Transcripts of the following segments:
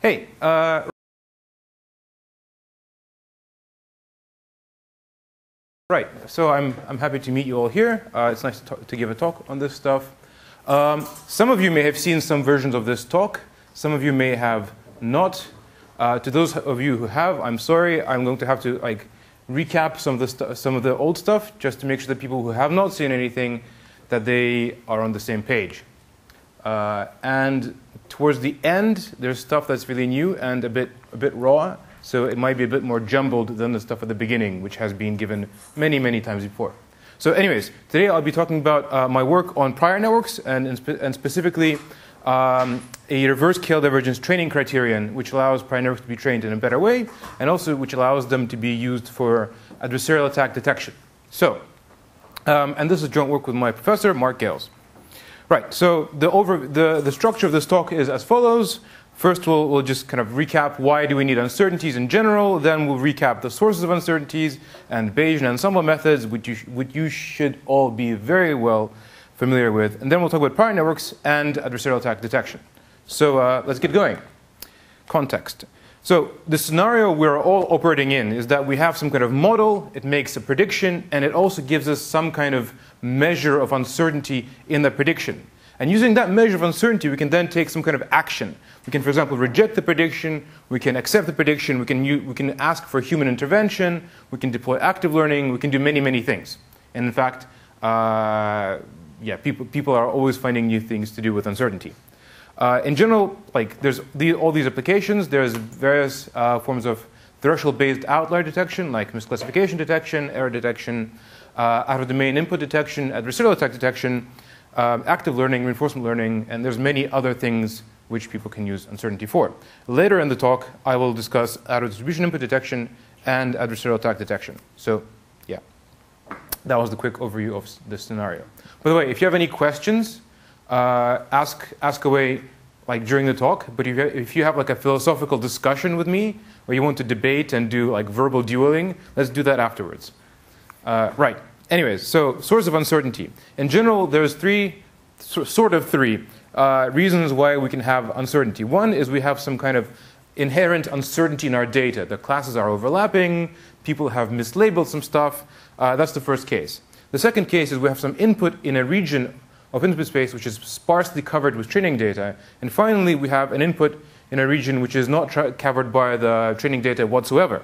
Hey, right, so I'm happy to meet you all here. It's nice to give a talk on this stuff. Some of you may have seen some versions of this talk. Some of you may have not. To those of you who have, I'm sorry. I'm going to have to recap some of the old stuff just to make sure that people who have not seen anything, that they are on the same page. And towards the end, there's stuff that's really new and a bit raw. So it might be a bit more jumbled than the stuff at the beginning, which has been given many, many times before. So anyways, today I'll be talking about my work on prior networks and specifically a reverse Kl divergence training criterion, which allows prior networks to be trained in a better way, and also which allows them to be used for adversarial attack detection. So, and this is joint work with my professor, Mark Gales. Right, so the structure of this talk is as follows. First, we'll just kind of recap why do we need uncertainties in general. Then we'll recap the sources of uncertainties and Bayesian ensemble methods, which you should all be very well familiar with. And then we'll talk about prior networks and adversarial attack detection. So let's get going. Context. So the scenario we're all operating in is that we have some kind of model, it makes a prediction, and it also gives us some kind of measure of uncertainty in the prediction. And using that measure of uncertainty, we can then take some kind of action. We can, for example, reject the prediction, we can accept the prediction, we can ask for human intervention, we can deploy active learning, we can do many, many things. And in fact, people are always finding new things to do with uncertainty. In general, there's all these applications. There's various forms of threshold-based outlier detection, like misclassification detection, error detection, out-of-domain input detection, adversarial attack detection, active learning, reinforcement learning, and there's many other things which people can use uncertainty for. Later in the talk, I will discuss out-of-distribution input detection and adversarial attack detection. So, yeah, that was the quick overview of this scenario. By the way, if you have any questions, ask away during the talk. But if you have a philosophical discussion with me, or you want to debate and do verbal dueling, let's do that afterwards. Right. Anyways, so source of uncertainty. In general, there's three reasons why we can have uncertainty. One is we have some kind of inherent uncertainty in our data. The classes are overlapping. People have mislabeled some stuff. That's the first case. The second case is we have some input in a region of input space which is sparsely covered with training data. And finally, we have an input in a region which is not covered by the training data whatsoever.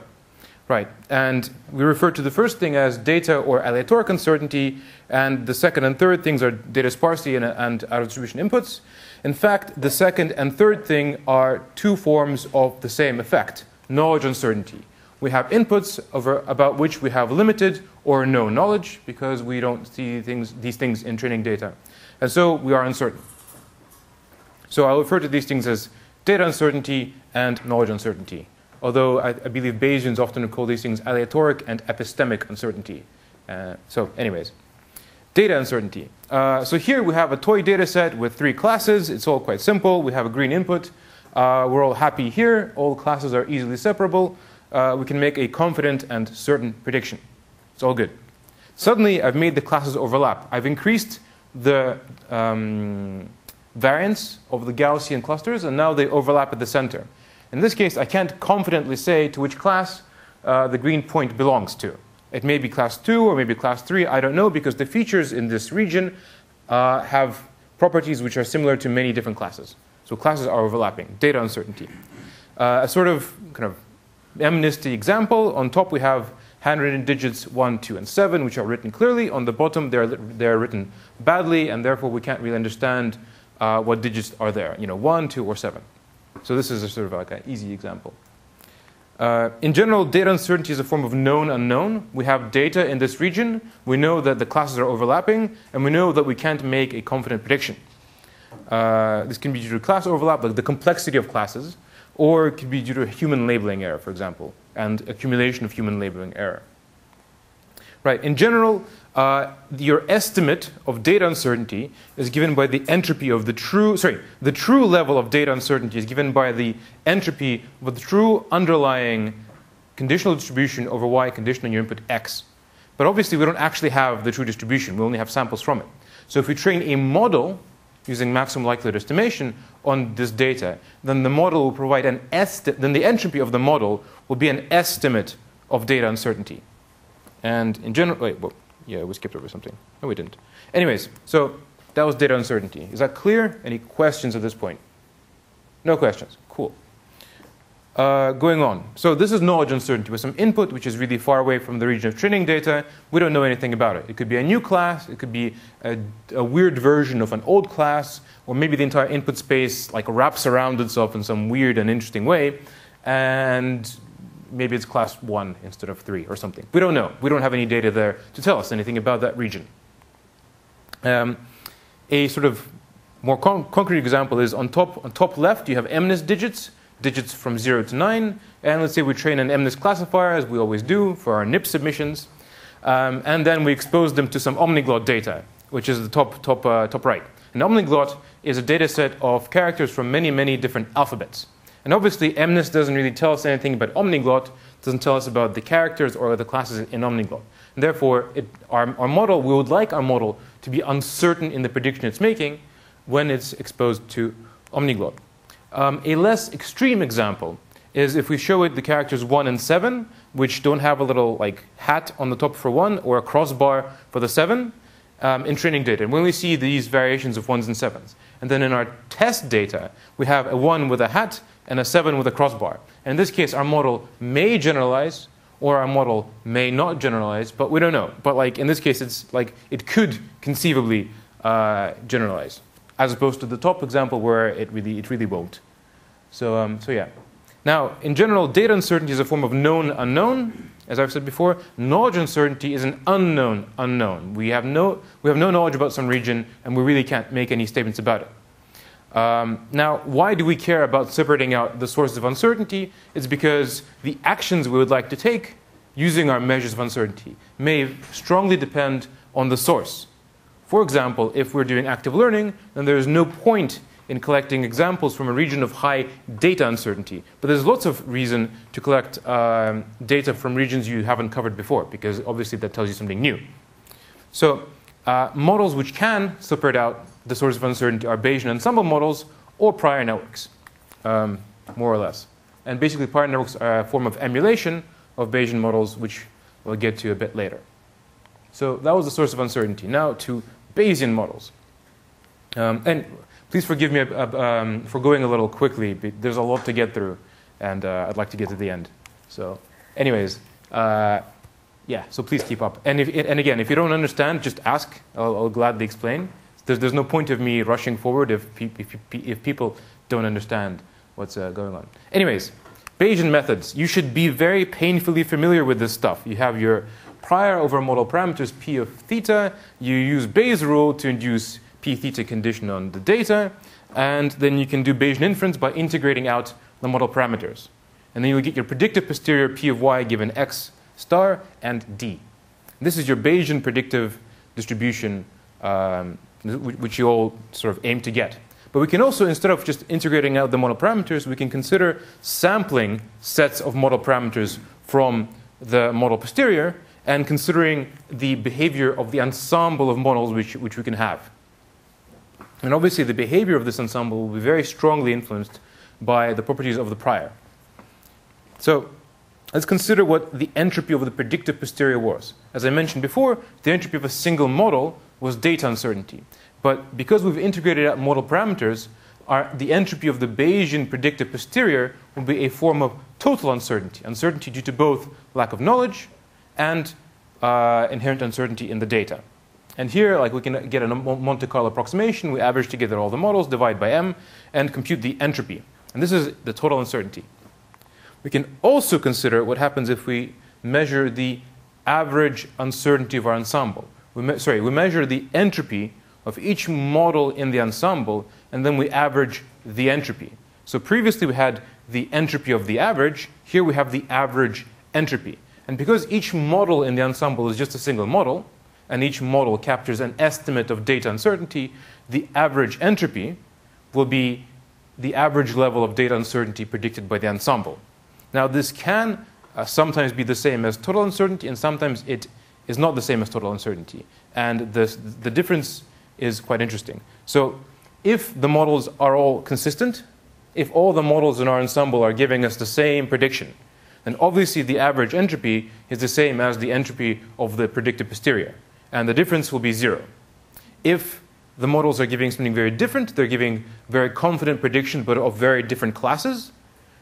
Right, and we refer to the first thing as data or aleatoric uncertainty, and the second and third things are data sparsity and out-of-distribution inputs. In fact, the second and third thing are two forms of the same effect, knowledge uncertainty. We have inputs about which we have limited or no knowledge because we don't see these things in training data. And so we are uncertain. So I'll refer to these things as data uncertainty and knowledge uncertainty. Although I believe Bayesians often call these things aleatoric and epistemic uncertainty. So anyways, data uncertainty. So here we have a toy data set with 3 classes. It's all quite simple. We have a green input. We're all happy here. All classes are easily separable. We can make a confident and certain prediction. It's all good. Suddenly, I've made the classes overlap. I've increased the variance of the Gaussian clusters, and now they overlap at the center. In this case, I can't confidently say to which class the green point belongs to. It may be class 2 or maybe class 3. I don't know, because the features in this region have properties which are similar to many different classes. So classes are overlapping. Data uncertainty. A sort of kind of amnesty example. On top, we have handwritten digits 1, 2, and 7, which are written clearly. On the bottom, they're written badly, and therefore we can't really understand what digits are there. 1, 2, or 7. So this is a sort of an easy example. In general, data uncertainty is a form of known unknown. We have data in this region. We know that the classes are overlapping, and we know that we can't make a confident prediction. This can be due to class overlap, like the complexity of classes, or it could be due to human labeling error, for example, and accumulation of human labeling error. Right. In general, your estimate of data uncertainty is given by the entropy of the true level of data uncertainty is given by the entropy of the true underlying conditional distribution over y conditional on your input x. But obviously, we don't actually have the true distribution. We only have samples from it. So if we train a model using maximum likelihood estimation on this data, then the model will provide an estimate. Then the entropy of the model will be an estimate of data uncertainty. And in general, wait, well, yeah, we skipped over something. No, we didn't. Anyways, so that was data uncertainty. Is that clear? Any questions at this point? No questions. Cool. Going on. So this is knowledge uncertainty with some input which is really far away from the region of training data. We don't know anything about it. It could be a new class. It could be a weird version of an old class. Or maybe the entire input space like wraps around itself in some weird and interesting way. And maybe it's class 1 instead of 3 or something. We don't know. We don't have any data there to tell us anything about that region. A sort of more concrete example is on top left, you have MNIST digits from 0 to 9. And let's say we train an MNIST classifier, as we always do, for our NIP submissions. And then we expose them to some omniglot data, which is the top right. An omniglot is a data set of characters from many, many different alphabets. And obviously, MNIST doesn't really tell us anything about omniglot. It doesn't tell us about the characters or the classes in omniglot. And therefore, our model, we would like our model to be uncertain in the prediction it's making when it's exposed to omniglot. A less extreme example is if we show it the characters 1 and 7, which don't have a little like hat on the top for 1 or a crossbar for the 7 in training data. And when we see these variations of 1s and 7s. And then in our test data, we have a 1 with a hat and a 7 with a crossbar. And in this case, our model may generalize, or our model may not generalize, but we don't know. But like in this case, it's like it could conceivably generalize, as opposed to the top example where it really won't. So yeah. Now, in general, data uncertainty is a form of known unknown. As I've said before, knowledge uncertainty is an unknown unknown. We have no knowledge about some region, and we really can't make any statements about it. Now, why do we care about separating out the sources of uncertainty? It's because the actions we would like to take using our measures of uncertainty may strongly depend on the source. For example, if we're doing active learning, then there is no point in collecting examples from a region of high data uncertainty. But there's lots of reason to collect data from regions you haven't covered before, because obviously that tells you something new. So models which can separate out the source of uncertainty are Bayesian ensemble models or prior networks, more or less. And basically, prior networks are a form of emulation of Bayesian models, which we'll get to a bit later. So that was the source of uncertainty. Now to Bayesian models. And please forgive me for going a little quickly. There's a lot to get through, and I'd like to get to the end. So anyways, yeah, so please keep up. And again, if you don't understand, just ask. I'll gladly explain. There's no point of me rushing forward if people don't understand what's going on. Anyways, Bayesian methods. You should be very painfully familiar with this stuff. You have your prior over model parameters p of theta. You use Bayes' rule to induce p theta condition on the data. And then you can do Bayesian inference by integrating out the model parameters. And then you'll get your predictive posterior p of y given x star and d. This is your Bayesian predictive distribution, which you all sort of aim to get. But we can also, instead of just integrating out the model parameters, we can consider sampling sets of model parameters from the model posterior and considering the behavior of the ensemble of models which we can have. And obviously, the behavior of this ensemble will be very strongly influenced by the properties of the prior. So let's consider what the entropy of the predictive posterior was. As I mentioned before, the entropy of a single model was data uncertainty. But because we've integrated out model parameters, the entropy of the Bayesian predictive posterior will be a form of total uncertainty. Uncertainty due to both lack of knowledge and inherent uncertainty in the data. And here, like, we can get a Monte-Carlo approximation. We average together all the models, divide by m, and compute the entropy. And this is the total uncertainty. We can also consider what happens if we measure the average uncertainty of our ensemble. We measure the entropy of each model in the ensemble, and then we average the entropy. So previously we had the entropy of the average. Here we have the average entropy. And because each model in the ensemble is just a single model, and each model captures an estimate of data uncertainty, the average entropy will be the average level of data uncertainty predicted by the ensemble. Now, this can sometimes be the same as total uncertainty, and sometimes it is not the same as total uncertainty. And the difference is quite interesting. So if the models are all consistent, if all the models in our ensemble are giving us the same prediction, then obviously the average entropy is the same as the entropy of the predicted posterior. And the difference will be 0. If the models are giving something very different, they're giving very confident prediction but of very different classes,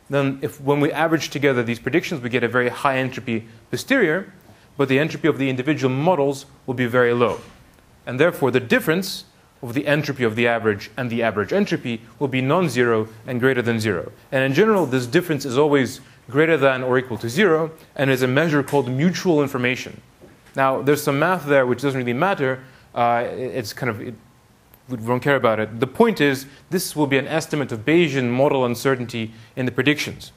then when we average together these predictions, we get a very high entropy posterior, but the entropy of the individual models will be very low. And therefore, the difference of the entropy of the average and the average entropy will be non-zero and greater than 0. And in general, this difference is always greater than or equal to 0 and is a measure called mutual information. Now, there's some math there which doesn't really matter. It's kind of, we don't care about it. The point is, this will be an estimate of Bayesian model uncertainty in the predictions,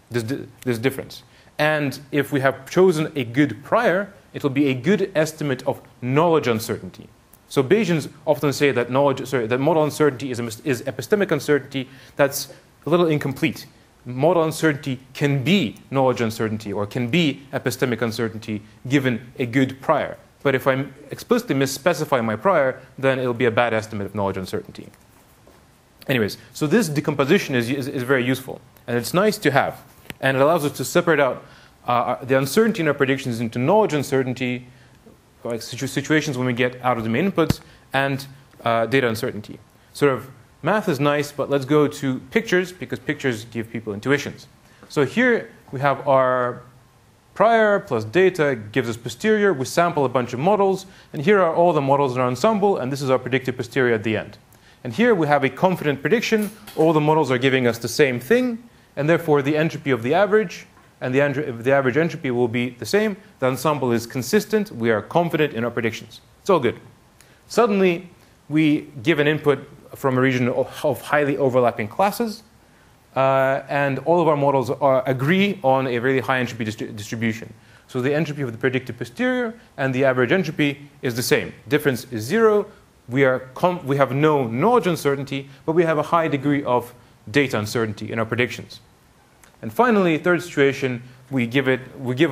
this difference. And if we have chosen a good prior, it will be a good estimate of knowledge uncertainty. So Bayesians often say that that model uncertainty is epistemic uncertainty. That's a little incomplete. Model uncertainty can be knowledge uncertainty or can be epistemic uncertainty given a good prior. But if I explicitly misspecify my prior, then it'll be a bad estimate of knowledge uncertainty. Anyways, so this decomposition is very useful. And it's nice to have. And it allows us to separate out the uncertainty in our predictions into knowledge uncertainty, like situations when we get out-of-domain inputs, and data uncertainty. Sort of math is nice, but let's go to pictures, because pictures give people intuitions. So here we have our prior plus data gives us posterior. We sample a bunch of models, and here are all the models in our ensemble, and this is our predicted posterior at the end. And here we have a confident prediction. All the models are giving us the same thing, and therefore the entropy of the average and the average entropy will be the same. The ensemble is consistent. We are confident in our predictions. It's all good. Suddenly, we give an input from a region of highly overlapping classes, and all of our models agree on a really high entropy distribution. So the entropy of the predicted posterior and the average entropy is the same. Difference is 0. We have no knowledge uncertainty, but we have a high degree of data uncertainty in our predictions. And finally, third situation, we give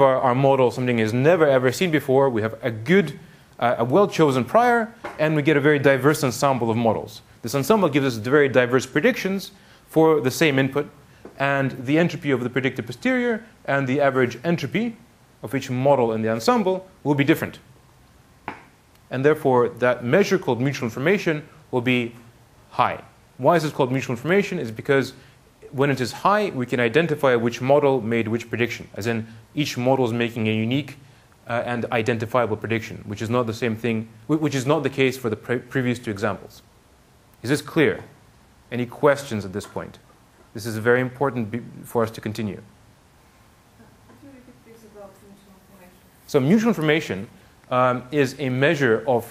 our model something it's never ever seen before. We have a well-chosen prior, and we get a very diverse ensemble of models. This ensemble gives us very diverse predictions for the same input, and the entropy of the predicted posterior and the average entropy of each model in the ensemble will be different. And therefore, that measure called mutual information will be high. Why is it called mutual information? Is because when it is high, we can identify which model made which prediction, as in each model is making a unique and identifiable prediction, which is not the same thing, which is not the case for the previous two examples. Is this clear? Any questions at this point? This is very important for us to continue. Could you repeat please about mutual information? So mutual information is a measure of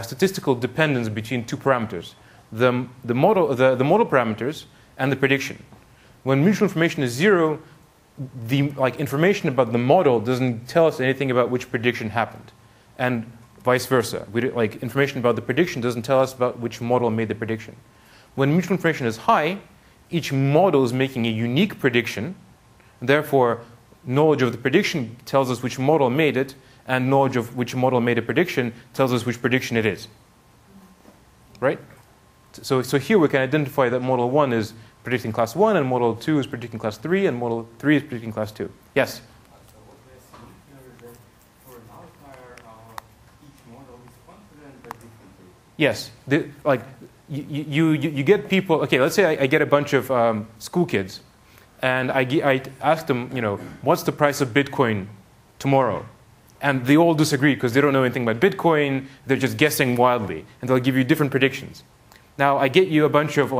statistical dependence between two parameters, the model parameters and the prediction. When mutual information is 0, the information about the model doesn't tell us anything about which prediction happened, and vice versa. Information about the prediction doesn't tell us about which model made the prediction. When mutual information is high, each model is making a unique prediction. Therefore, knowledge of the prediction tells us which model made it, and knowledge of which model made a prediction tells us which prediction it is. Right? So here we can identify that model 1 is predicting class 1, and model 2 is predicting class 3, and model 3 is predicting class 2. Yes? So what we are seeing here is that for an outlier, each model is confident but differently. Yes. You get people, okay, let's say I get a bunch of school kids, and I ask them, what's the price of Bitcoin tomorrow? And they all disagree because they don't know anything about Bitcoin. They're just guessing wildly, and they'll give you different predictions. Now, I get you a bunch of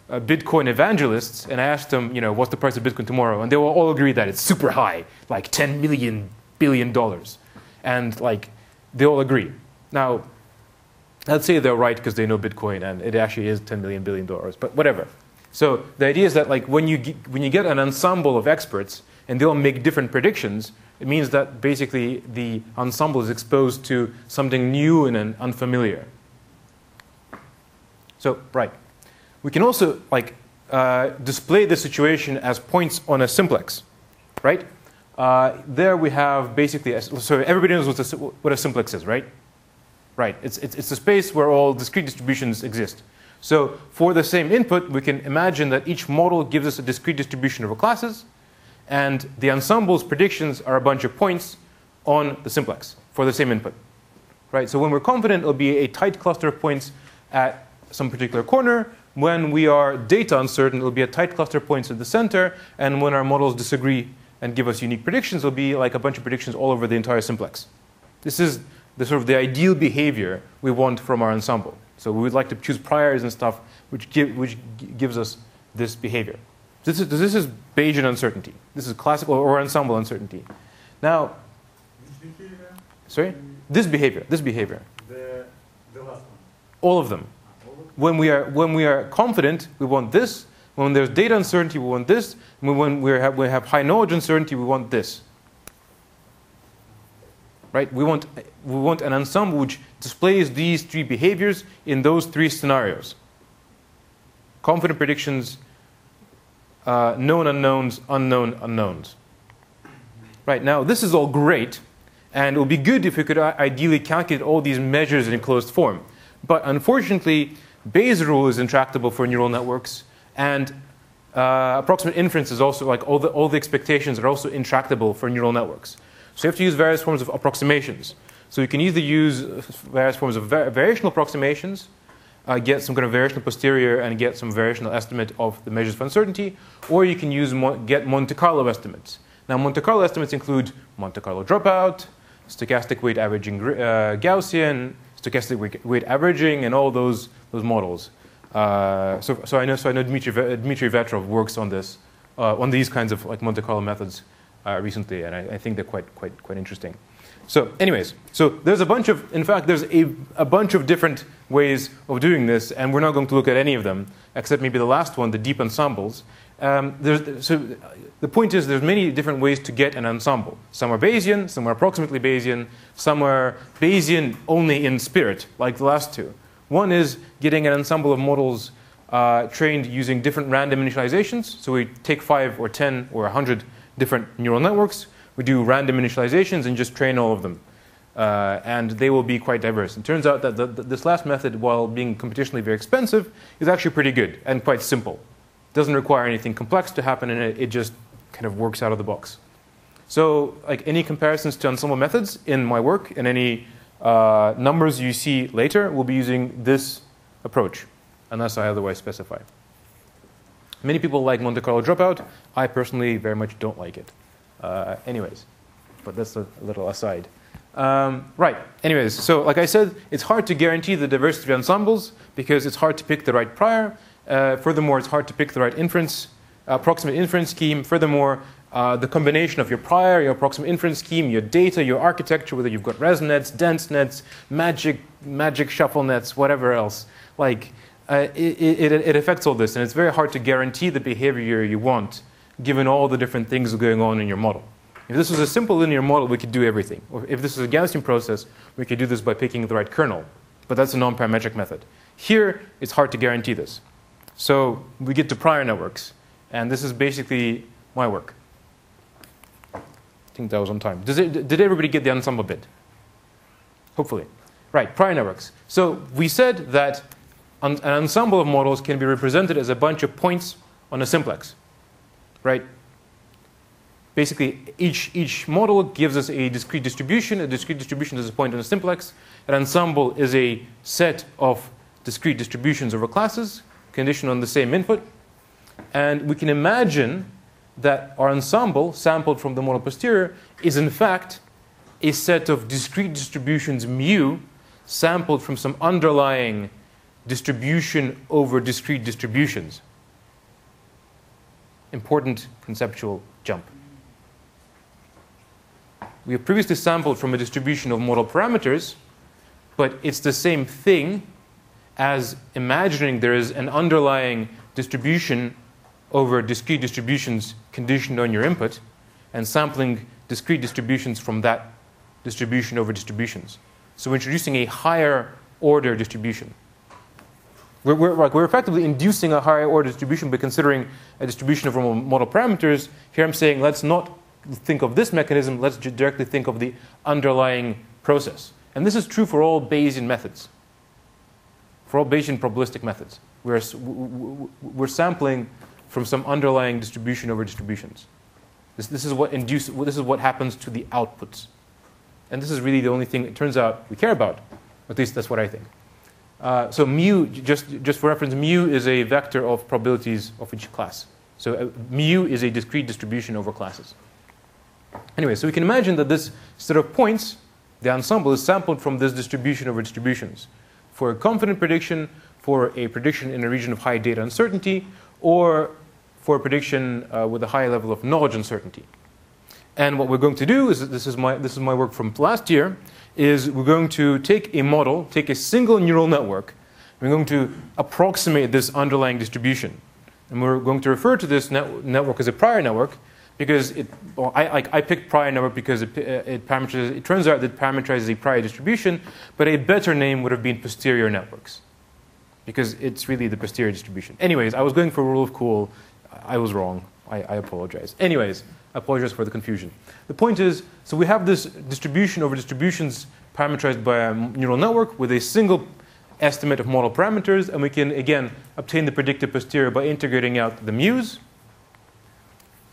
Bitcoin evangelists, and I ask them, what's the price of Bitcoin tomorrow? And they will all agree that it's super high, like $10 billion. And they all agree. Now, let's say they're right because they know Bitcoin, and it actually is $10 billion, but whatever. So the idea is that when you get an ensemble of experts, and they'll make different predictions, it means that basically the ensemble is exposed to something new and unfamiliar. So, right. We can also display the situation as points on a simplex, right? There we have basically, so everybody knows what a simplex is, right? Right. It's a space where all discrete distributions exist. So for the same input, we can imagine that each model gives us a discrete distribution over classes, and the ensemble's predictions are a bunch of points on the simplex for the same input. Right? So when we're confident, it'll be a tight cluster of points at some particular corner. When we are data uncertain, it'll be a tight cluster of points at the center. And when our models disagree and give us unique predictions, it'll be like a bunch of predictions all over the entire simplex. This is the sort of the ideal behavior we want from our ensemble. So we would like to choose priors and stuff which gives us this behavior. This is Bayesian uncertainty. This is classical or ensemble uncertainty. Now, which behavior? Sorry? This behavior. The last one. All of them. When we are confident, we want this. When there's data uncertainty, we want this. When we have high knowledge uncertainty, we want this. Right? We want an ensemble which displays these three behaviors in those three scenarios. Confident predictions, known unknowns, unknown unknowns. Right, now this is all great, and it would be good if we could ideally calculate all these measures in closed form. But unfortunately, Bayes' rule is intractable for neural networks, and approximate inference is also, like all the expectations are also intractable for neural networks. So you have to use various forms of approximations. So you can either use various forms of variational approximations, get some kind of variational posterior and get some variational estimate of the measures of uncertainty, or you can use get Monte-Carlo estimates. Now Monte-Carlo estimates include Monte-Carlo Dropout, stochastic weight averaging Gaussian, stochastic weight averaging, and all those models. So I know Dmitry Vetrov works on this, on these kinds of like Monte-Carlo methods recently, and I think they're quite interesting. So anyways, so there's a bunch of, in fact, there's a bunch of different ways of doing this, and we're not going to look at any of them, except maybe the last one, the deep ensembles. So the point is there's many different ways to get an ensemble. Some are Bayesian, some are approximately Bayesian, some are Bayesian only in spirit, like the last two. One is getting an ensemble of models trained using different random initializations. So we take 5 or 10 or 100 different neural networks. We do random initializations and just train all of them. And they will be quite diverse. It turns out that this last method, while being computationally very expensive, is actually pretty good and quite simple. It doesn't require anything complex to happen, and it just kind of works out of the box. So like any comparisons to ensemble methods in my work and any numbers you see later, we'll be using this approach, unless I otherwise specify. Many people like Monte-Carlo Dropout. I personally very much don't like it. Anyways, but that's a little aside. Right, anyways, so like I said, it's hard to guarantee the diversity of ensembles because it's hard to pick the right prior. Furthermore, it's hard to pick the right inference, approximate inference scheme. Furthermore, the combination of your prior, your approximate inference scheme, your data, your architecture, whether you've got res nets, dense nets, magic shuffle nets, whatever else, like it affects all this, and it's very hard to guarantee the behavior you want given all the different things going on in your model. If this was a simple linear model, we could do everything. Or if this was a Gaussian process, we could do this by picking the right kernel. But that's a non-parametric method. Here, it's hard to guarantee this. So we get to prior networks. And this is basically my work. I think that was on time. Did everybody get the ensemble bit? Hopefully. Right, prior networks. So we said that an ensemble of models can be represented as a bunch of points on a simplex. Right? Basically, each model gives us a discrete distribution. A discrete distribution is a point on a simplex. An ensemble is a set of discrete distributions over classes, conditioned on the same input. And we can imagine that our ensemble, sampled from the model posterior, is in fact a set of discrete distributions mu, sampled from some underlying distribution over discrete distributions. Important conceptual jump. We have previously sampled from a distribution of model parameters, but it's the same thing as imagining there is an underlying distribution over discrete distributions conditioned on your input, and sampling discrete distributions from that distribution over distributions. So we're introducing a higher order distribution. We're effectively inducing a higher order distribution by considering a distribution of model parameters. Here I'm saying let's not think of this mechanism, let's directly think of the underlying process. And this is true for all Bayesian methods, for all Bayesian probabilistic methods. we're sampling from some underlying distribution over distributions. This is what happens to the outputs. And this is really the only thing it turns out we care about. At least that's what I think. So mu, just for reference, mu is a vector of probabilities of each class. So mu is a discrete distribution over classes. Anyway, so we can imagine that this set of points, the ensemble, is sampled from this distribution over distributions for a confident prediction, for a prediction in a region of high data uncertainty, or for a prediction with a high level of knowledge uncertainty. And what we're going to do is, this is my work from last year, is we're going to take a model, take a single neural network, we're going to approximate this underlying distribution. And we're going to refer to this network as a prior network, because I picked prior network because it turns out that it parameterizes a prior distribution, but a better name would have been posterior networks, because it's really the posterior distribution. Anyways, I was going for a rule of cool. I was wrong. I apologize. Anyways, I apologize for the confusion. The point is, so we have this distribution over distributions parameterized by a neural network with a single estimate of model parameters, and we can, again, obtain the predicted posterior by integrating out the mu's.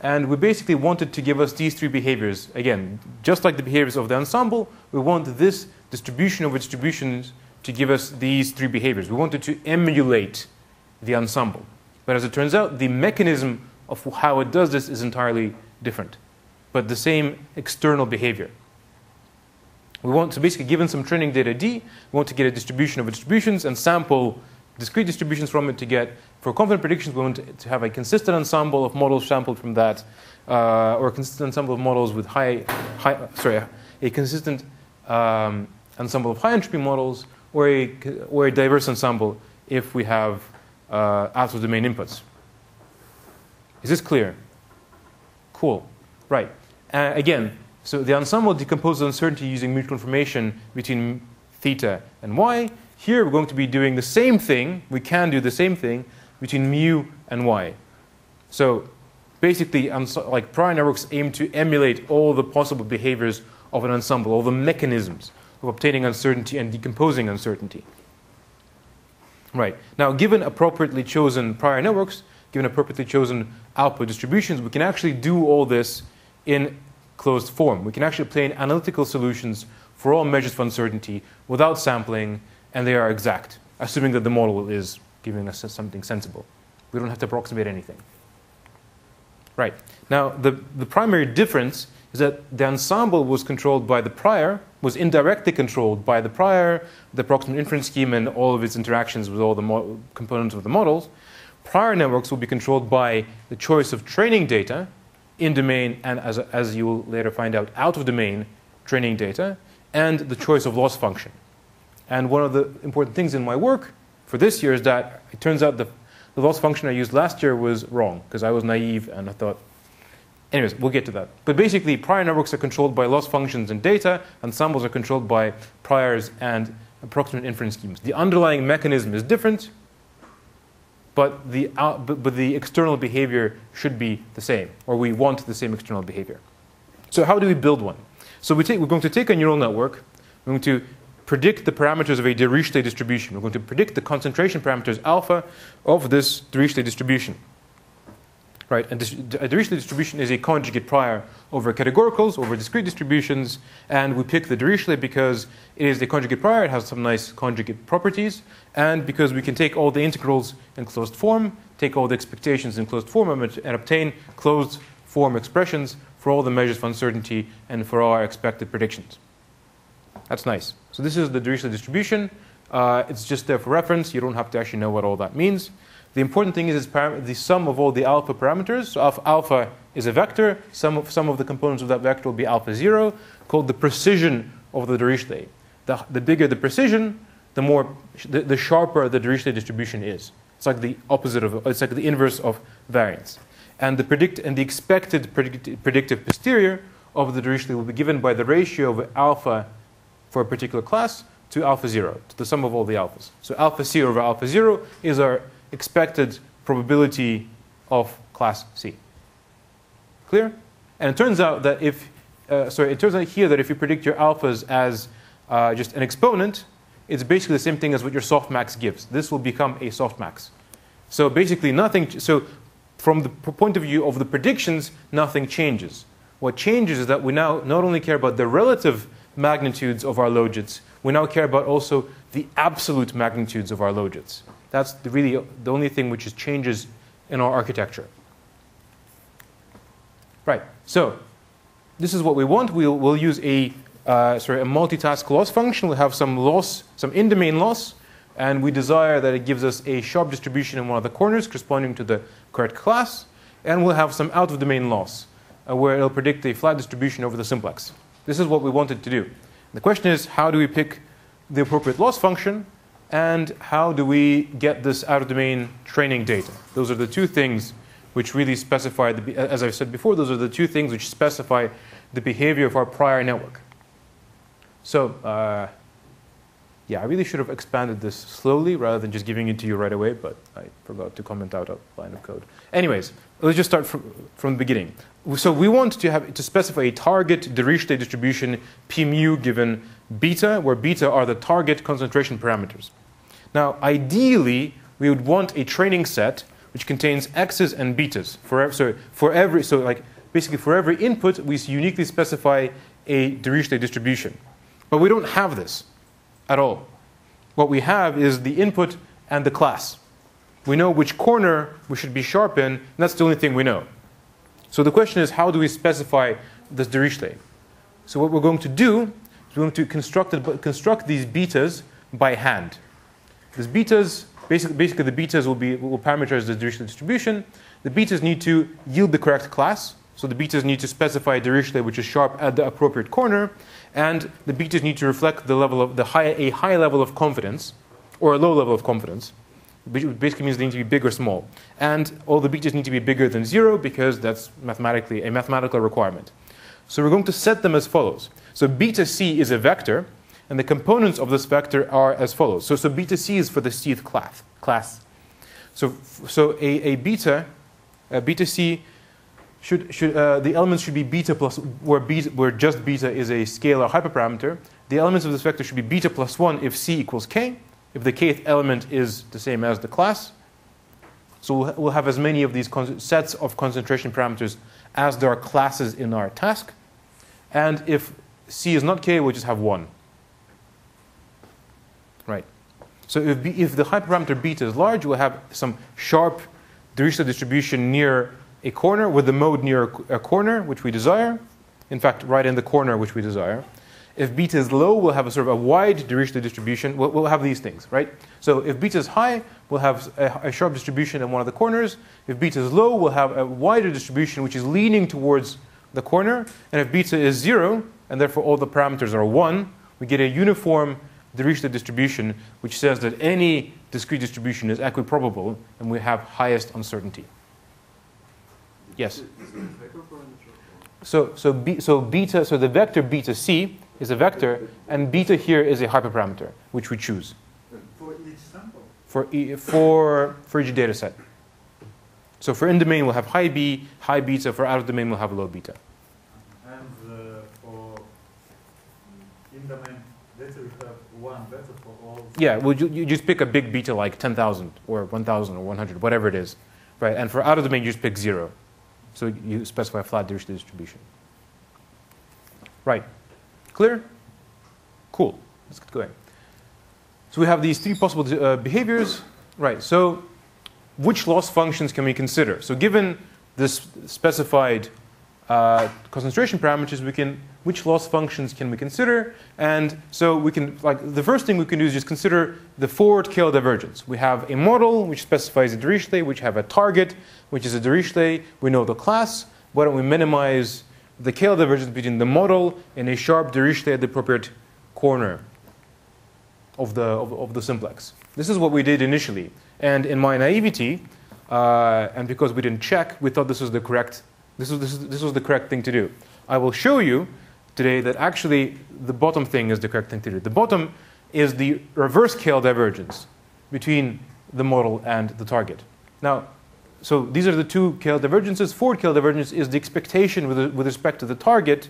And we basically wanted to give us these three behaviors. Again, just like the behaviors of the ensemble, we want this distribution over distributions to give us these three behaviors. We wanted to emulate the ensemble. But as it turns out, the mechanism of how it does this is entirely different, but the same external behavior. We want to basically, given some training data D, we want to get a distribution over distributions and sample discrete distributions from it to get, for confident predictions, we want to have a consistent ensemble of models sampled from that, or a consistent ensemble of models with a consistent ensemble of high entropy models, or a diverse ensemble if we have out of domain inputs. Is this clear? Cool. Right. Again, so the ensemble decomposes uncertainty using mutual information between theta and y. Here we're going to be doing the same thing. We can do the same thing between mu and y. So basically, like prior networks aim to emulate all the possible behaviors of an ensemble, all the mechanisms of obtaining uncertainty and decomposing uncertainty. Right. Now, given appropriately chosen prior networks, given appropriately chosen output distributions, we can actually do all this in closed form. We can actually obtain analytical solutions for all measures of uncertainty without sampling, and they are exact, assuming that the model is giving us something sensible. We don't have to approximate anything. Right. Now, the primary difference is that the ensemble was controlled by the prior, was indirectly controlled by the prior, the approximate inference scheme, and all of its interactions with all the components of the models. Prior networks will be controlled by the choice of training data in domain, and as you will later find out, out of domain training data, and the choice of loss function. And one of the important things in my work for this year is that it turns out the loss function I used last year was wrong, because I was naive and I thought, anyways, we'll get to that. But basically, prior networks are controlled by loss functions and data, ensembles are controlled by priors and approximate inference schemes. The underlying mechanism is different, but the external behavior should be the same, or we want the same external behavior. So how do we build one? So we're going to take a neural network, we're going to predict the parameters of a Dirichlet distribution. We're going to predict the concentration parameters alpha of this Dirichlet distribution. Right, and a Dirichlet distribution is a conjugate prior over categoricals, over discrete distributions, and we pick the Dirichlet because it is the conjugate prior, it has some nice conjugate properties, and because we can take all the integrals in closed form, take all the expectations in closed form, and obtain closed form expressions for all the measures of uncertainty and for our expected predictions. That's nice. So this is the Dirichlet distribution. It's just there for reference. You don't have to actually know what all that means. The important thing is the sum of all the alpha parameters. So alpha is a vector. Some of the components of that vector will be alpha 0, called the precision of the Dirichlet. The bigger the precision, the sharper the Dirichlet distribution is. It's like the opposite of, it's like the inverse of variance. And the expected predictive posterior of the Dirichlet will be given by the ratio of alpha for a particular class to alpha 0, to the sum of all the alphas. So alpha C over alpha 0 is our expected probability of class C. Clear? And it turns out that it turns out here that if you predict your alphas as just an exponent, it's basically the same thing as what your softmax gives. This will become a softmax. So basically nothing, so from the point of view of the predictions, nothing changes. What changes is that we now not only care about the relative magnitudes of our logits, we now care about also the absolute magnitudes of our logits. That's really the only thing which changes in our architecture. Right, so this is what we want. We'll use a multitask loss function. We'll have some loss, some in-domain loss, and we desire that it gives us a sharp distribution in one of the corners corresponding to the correct class, and we'll have some out-of-domain loss, where it'll predict a flat distribution over the simplex. This is what we wanted to do. The question is, how do we pick the appropriate loss function, and how do we get this out-of-domain training data? Those are the two things which really specify, as I've said before, those are the two things which specify the behavior of our prior network. So, yeah, I really should have expanded this slowly rather than just giving it to you right away, but I forgot to comment out a line of code. Anyways, let's just start from the beginning. So we want to specify a target Dirichlet distribution P mu given beta, where beta are the target concentration parameters. Now, ideally, we would want a training set which contains x's and betas. Basically for every input, we uniquely specify a Dirichlet distribution. But we don't have this at all. What we have is the input and the class. We know which corner we should be sharp in, and that's the only thing we know. So the question is, how do we specify this Dirichlet? So what we're going to do is we're going to construct these betas by hand. These betas, basically the betas will parameterize the Dirichlet distribution. The betas need to yield the correct class. So the betas need to specify a Dirichlet which is sharp at the appropriate corner, and the betas need to reflect the level of a high level of confidence, or a low level of confidence, which basically means they need to be big or small. And all the betas need to be bigger than 0 because that's mathematically a mathematical requirement. So we're going to set them as follows. So beta c is a vector, and the components of this vector are as follows. So beta c is for the cth class. So a beta c the elements should be beta plus, where just beta is a scalar hyperparameter. The elements of this vector should be beta plus 1 if c equals k, if the kth element is the same as the class. So we'll have as many of these sets of concentration parameters as there are classes in our task. And if c is not k, we'll just have 1. Right. So if the hyperparameter beta is large, we'll have some sharp Dirichlet distribution near a corner, with the mode near a corner, which we desire. In fact, right in the corner, which we desire. If beta is low, we'll have a sort of a wide Dirichlet distribution. We'll have these things, right? So if beta is high, we'll have a sharp distribution in one of the corners. If beta is low, we'll have a wider distribution, which is leaning towards the corner. And if beta is 0, and therefore all the parameters are 1, we get a uniform Dirichlet distribution, which says that any discrete distribution is equiprobable, and we have highest uncertainty. Yes. So the vector beta c is a vector, and beta here is a hyperparameter, which we choose. For each sample? For each data set. So for in-domain, we'll have high B, high beta. For out-of-domain, we'll have low beta. And for in-domain data, we have one beta for all? Yeah, well, you just pick a big beta like 10,000 or 1,000 or 100, whatever it is. Right? And for out-of-domain, you just pick 0. So you specify a flat Dirichlet distribution. Right. Clear? Cool. Let's get going. So we have these three possible behaviors. Right. So which loss functions can we consider? So given this specified concentration parameters, which loss functions can we consider? And so we can, the first thing we can do is just consider the forward Kl divergence. We have a model which specifies a Dirichlet, which have a target, which is a Dirichlet. We know the class. Why don't we minimize the Kl divergence between the model and a sharp Dirichlet at the appropriate corner of the simplex? This is what we did initially. And in my naivety, and because we didn't check, we thought this was the correct thing to do. I will show you today that actually the bottom thing is the correct thing to do. The bottom is the reverse Kl divergence between the model and the target. Now, so these are the two Kl divergences. Forward Kl divergence is the expectation with respect to the target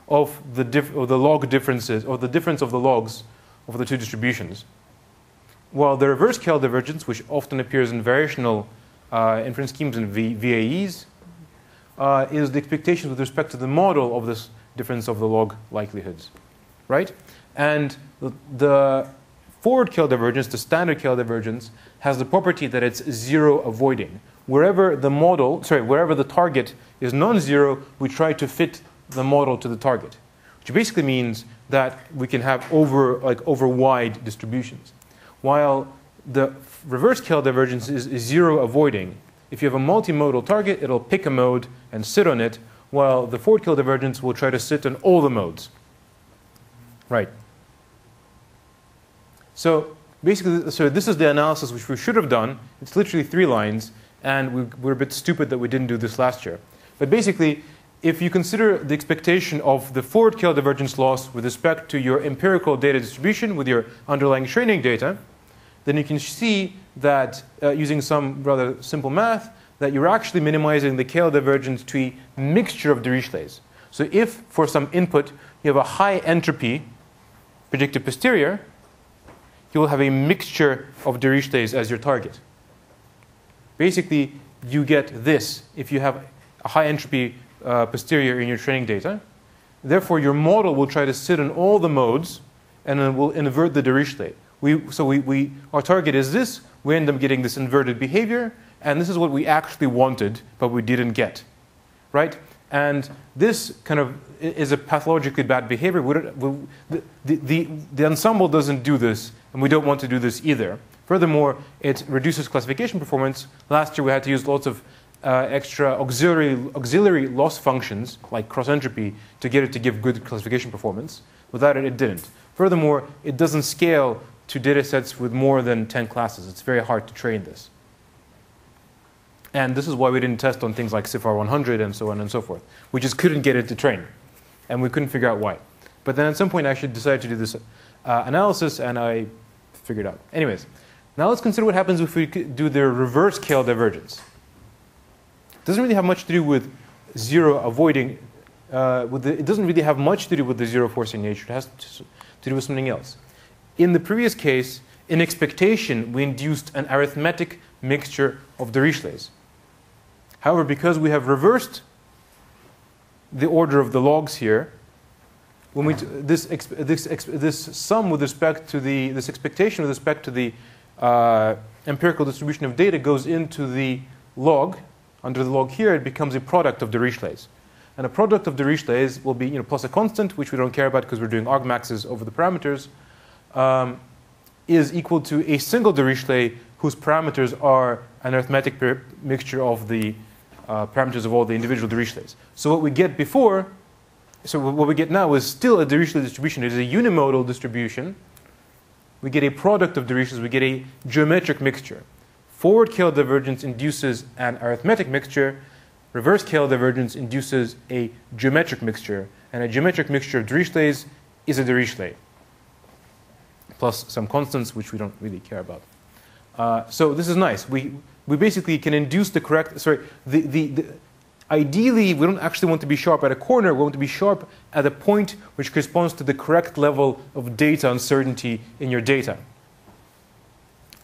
of the log differences, or the difference of the logs of the two distributions. while the reverse Kl divergence, which often appears in variational inference schemes and VAEs, is the expectation with respect to the model of this difference of the log likelihoods, right? And the forward Kl divergence, the standard Kl divergence, has the property that it's zero avoiding. Wherever the target is non-zero, we try to fit the model to the target, which basically means that we can have over wide distributions. While the reverse Kl divergence is zero avoiding. If you have a multimodal target, it'll pick a mode and sit on it, while the forward Kl divergence will try to sit on all the modes. Right. So basically, this is the analysis which we should have done. It's literally 3 lines, and we're a bit stupid that we didn't do this last year. But basically, if you consider the expectation of the forward Kl divergence loss with respect to your empirical data distribution with your underlying training data, then you can see that using some rather simple math, that you're actually minimizing the Kl divergence to a mixture of Dirichlets. So if for some input you have a high entropy predicted posterior, you will have a mixture of Dirichlets as your target. Basically, you get this if you have a high entropy posterior in your training data. Therefore, your model will try to sit on all the modes and then will invert the Dirichlet. Our target is this. We end up getting this inverted behavior, and this is what we actually wanted, but we didn't get, right? And this kind of is a pathologically bad behavior. The ensemble doesn't do this, and we don't want to do this either. Furthermore, it reduces classification performance. Last year, we had to use lots of extra auxiliary loss functions, like cross entropy, to get it to give good classification performance. Without it, it didn't. Furthermore, it doesn't scale to datasets with more than 10 classes. It's very hard to train this. And this is why we didn't test on things like CIFAR-100 and so on and so forth. We just couldn't get it to train. And we couldn't figure out why. But then at some point, I actually decided to do this analysis, and I figured it out. Anyways, now let's consider what happens if we do the reverse Kl divergence. It doesn't really have much to do with zero avoiding. It doesn't really have much to do with the zero forcing nature. It has to do with something else. In the previous case, in expectation, we induced an arithmetic mixture of Dirichlets. However, because we have reversed the order of the logs here, when we this sum with respect to this expectation with respect to the empirical distribution of data goes into the log. Under the log here, it becomes a product of Dirichlets. And a product of Dirichlets will be plus a constant, which we don't care about because we're doing argmaxes over the parameters, is equal to a single Dirichlet whose parameters are an arithmetic mixture of the parameters of all the individual Dirichlets. So what we get what we get now is still a Dirichlet distribution. It is a unimodal distribution. We get a product of Dirichlets. We get a geometric mixture. Forward Kl divergence induces an arithmetic mixture. Reverse Kl divergence induces a geometric mixture. And a geometric mixture of Dirichlets is a Dirichlet, plus some constants, which we don't really care about. So this is nice. We basically can induce the correct, ideally, we don't actually want to be sharp at a corner. We want to be sharp at a point which corresponds to the correct level of data uncertainty in your data.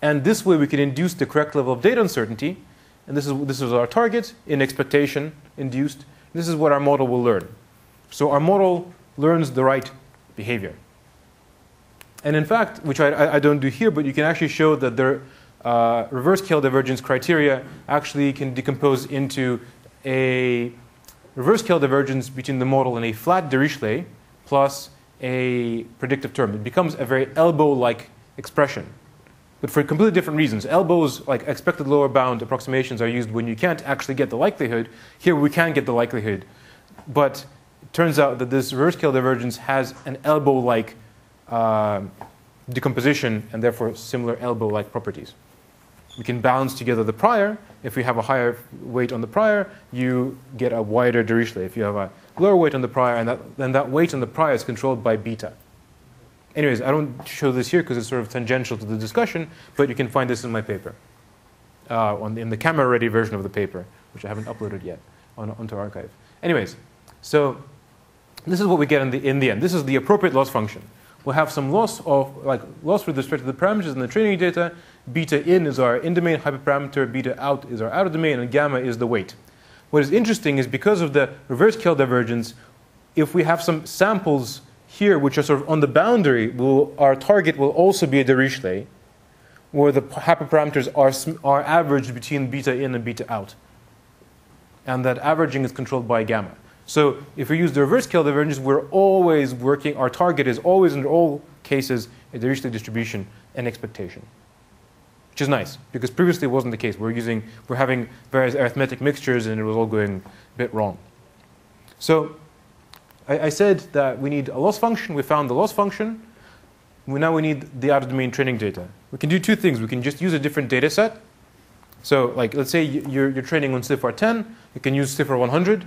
And this way, we can induce the correct level of data uncertainty. And this is our target in expectation induced. This is what our model will learn. So our model learns the right behavior. And in fact, which I don't do here, but you can actually show that the reverse Kl divergence criteria actually can decompose into a reverse Kl divergence between the model and a flat Dirichlet plus a predictive term. It becomes a very elbow-like expression, but for completely different reasons. Elbows, like expected lower bound approximations, are used when you can't actually get the likelihood. Here we can get the likelihood. But it turns out that this reverse Kl divergence has an elbow-like decomposition and therefore similar elbow-like properties. We can balance together the prior. If we have a higher weight on the prior, you get a wider Dirichlet. If you have a lower weight on the prior, then that weight on the prior is controlled by beta. Anyways, I don't show this here because it's sort of tangential to the discussion, but you can find this in my paper, in the camera-ready version of the paper, which I haven't uploaded yet onto archive. Anyways, so this is what we get in the end. This is the appropriate loss function. we'll have some loss with respect to the parameters in the training data. Beta in is our in-domain hyperparameter, beta out is our out-of-domain, and gamma is the weight. What is interesting is because of the reverse Kl divergence, if we have some samples here which are sort of on the boundary, our target will also be a Dirichlet, where the hyperparameters are averaged between beta in and beta out. And that averaging is controlled by gamma. So if we use the reverse Kl divergence, we're always working, our target is always, in all cases, a Dirichlet distribution and expectation. Which is nice, because previously it wasn't the case. We're having various arithmetic mixtures, and it was all going a bit wrong. So I said that we need a loss function. We found the loss function. Now we need the out-of-domain training data. We can do two things. We can just use a different data set. So let's say you're training on CIFAR-10. You can use CIFAR-100,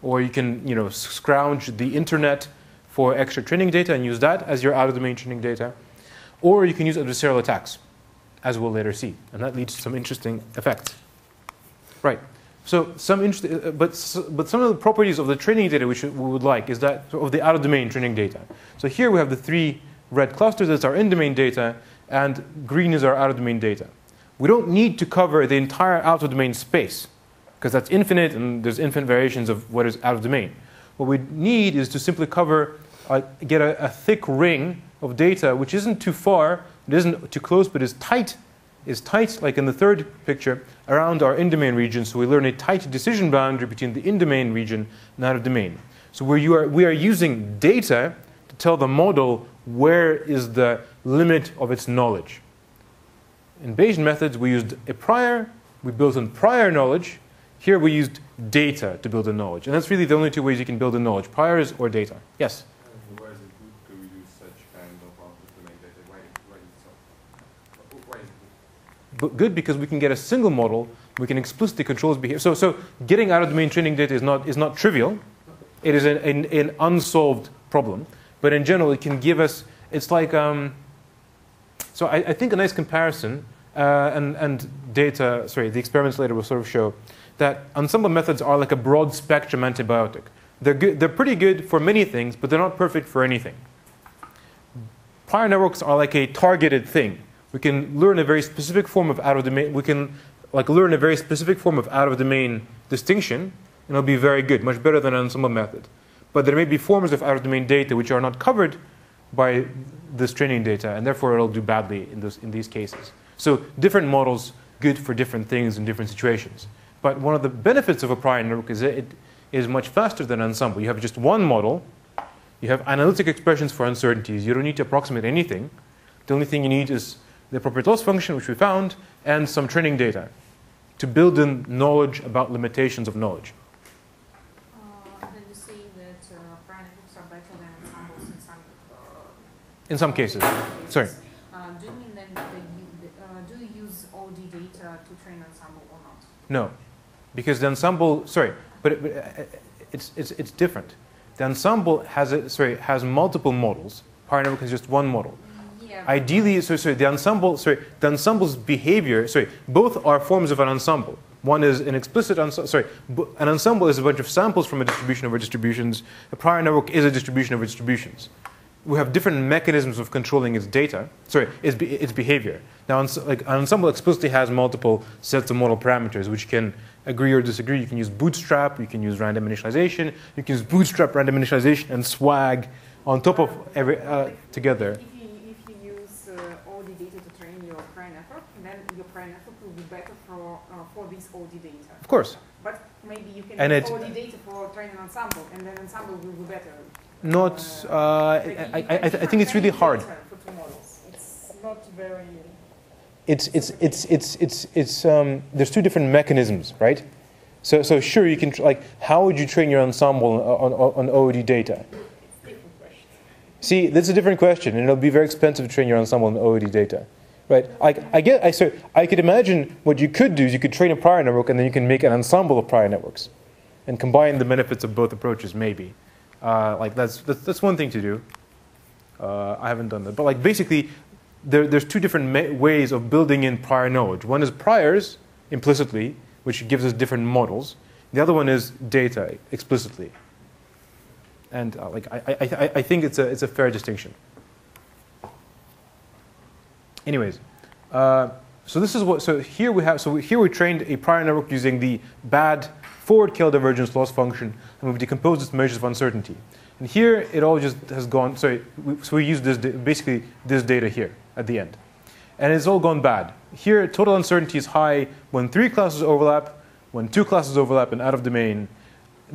or you can scrounge the internet for extra training data and use that as your out-of-domain training data. Or you can use adversarial attacks, as we'll later see. And that leads to some interesting effects. Right. So but some of the properties of the training data we would like is that of the out-of-domain training data. So here we have the 3 red clusters. That's our in-domain data, and green is our out-of-domain data. We don't need to cover the entire out-of-domain space, because that's infinite, and there's infinite variations of what is out-of-domain. What we need is to simply get a thick ring of data, which isn't too far, it isn't too close, but is tight, like in the third picture, around our in-domain region. So we learn a tight decision boundary between the in-domain region and out-of-domain. So we are using data to tell the model where is the limit of its knowledge. In Bayesian methods, we used we built on prior knowledge. Here we used data to build a knowledge. And that's really the only 2 ways you can build a knowledge, priors or data. Yes? Why is it good to use such kind of out-of-domain data? Why is it good? Good because we can get a single model. We can explicitly control its behavior. So getting out-of-domain training data is not trivial. It is an unsolved problem. But in general, it can give us, it's like, so I think a nice comparison, and data, the experiments later will sort of show, that ensemble methods are like a broad spectrum antibiotic. They're pretty good for many things, but they're not perfect for anything. Prior networks are like a targeted thing. We can learn a very specific form of out-of-domain. We can learn a very specific form of out-of-domain distinction, and it'll be very good, much better than an ensemble method. But there may be forms of out-of-domain data which are not covered by this training data, and therefore it'll do badly in these cases. So different models, good for different things in different situations. But one of the benefits of a prior network is that it is much faster than ensemble. You have just one model. You have analytic expressions for uncertainties. You don't need to approximate anything. The only thing you need is the appropriate loss function, which we found, and some training data to build in knowledge about limitations of knowledge. Then you say that prior networks are better than ensembles in some cases. Sorry. Do you mean then do you use OD data to train ensemble or not? No, because the ensemble. But it's different. The ensemble has multiple models. Prior network has just one model. Yeah. Ideally, the ensemble's behavior. Both are forms of an ensemble. One is an explicit ensemble. An ensemble is a bunch of samples from a distribution over distributions. A prior network is a distribution over distributions. We have different mechanisms of controlling its data. Its behavior. Now, an ensemble explicitly has multiple sets of model parameters which can agree or disagree. You can use bootstrap. You can use random initialization. You can use bootstrap, random initialization, and swag on top of every together. If you use OD data to train your prior network, then your prior network will be better for this OD data. Of course. But maybe you can And use OD data for training ensemble, and then ensemble will be better. Not. I think it's really hard. For 2 models. It's not very. There's 2 different mechanisms, right? So sure, you can how would you train your ensemble on OOD data? See, that's a different question, and it'll be very expensive to train your ensemble on OOD data, right? I could imagine what you could do is you could train a prior network, and then you can make an ensemble of prior networks, and combine the benefits of both approaches, maybe. That's one thing to do. I haven't done that, but basically, there's 2 different ways of building in prior knowledge. One is priors implicitly, which gives us different models. The other one is data explicitly. And I think it's a fair distinction. anyways, so this is what. So here we have. So here we trained a prior network using the bad forward Kl divergence loss function, and we've decomposed its measures of uncertainty. And here it all just has gone. Sorry, so we use this basically this data here at the end, and it's all gone bad. Here, total uncertainty is high when 3 classes overlap, when 2 classes overlap, and out of domain.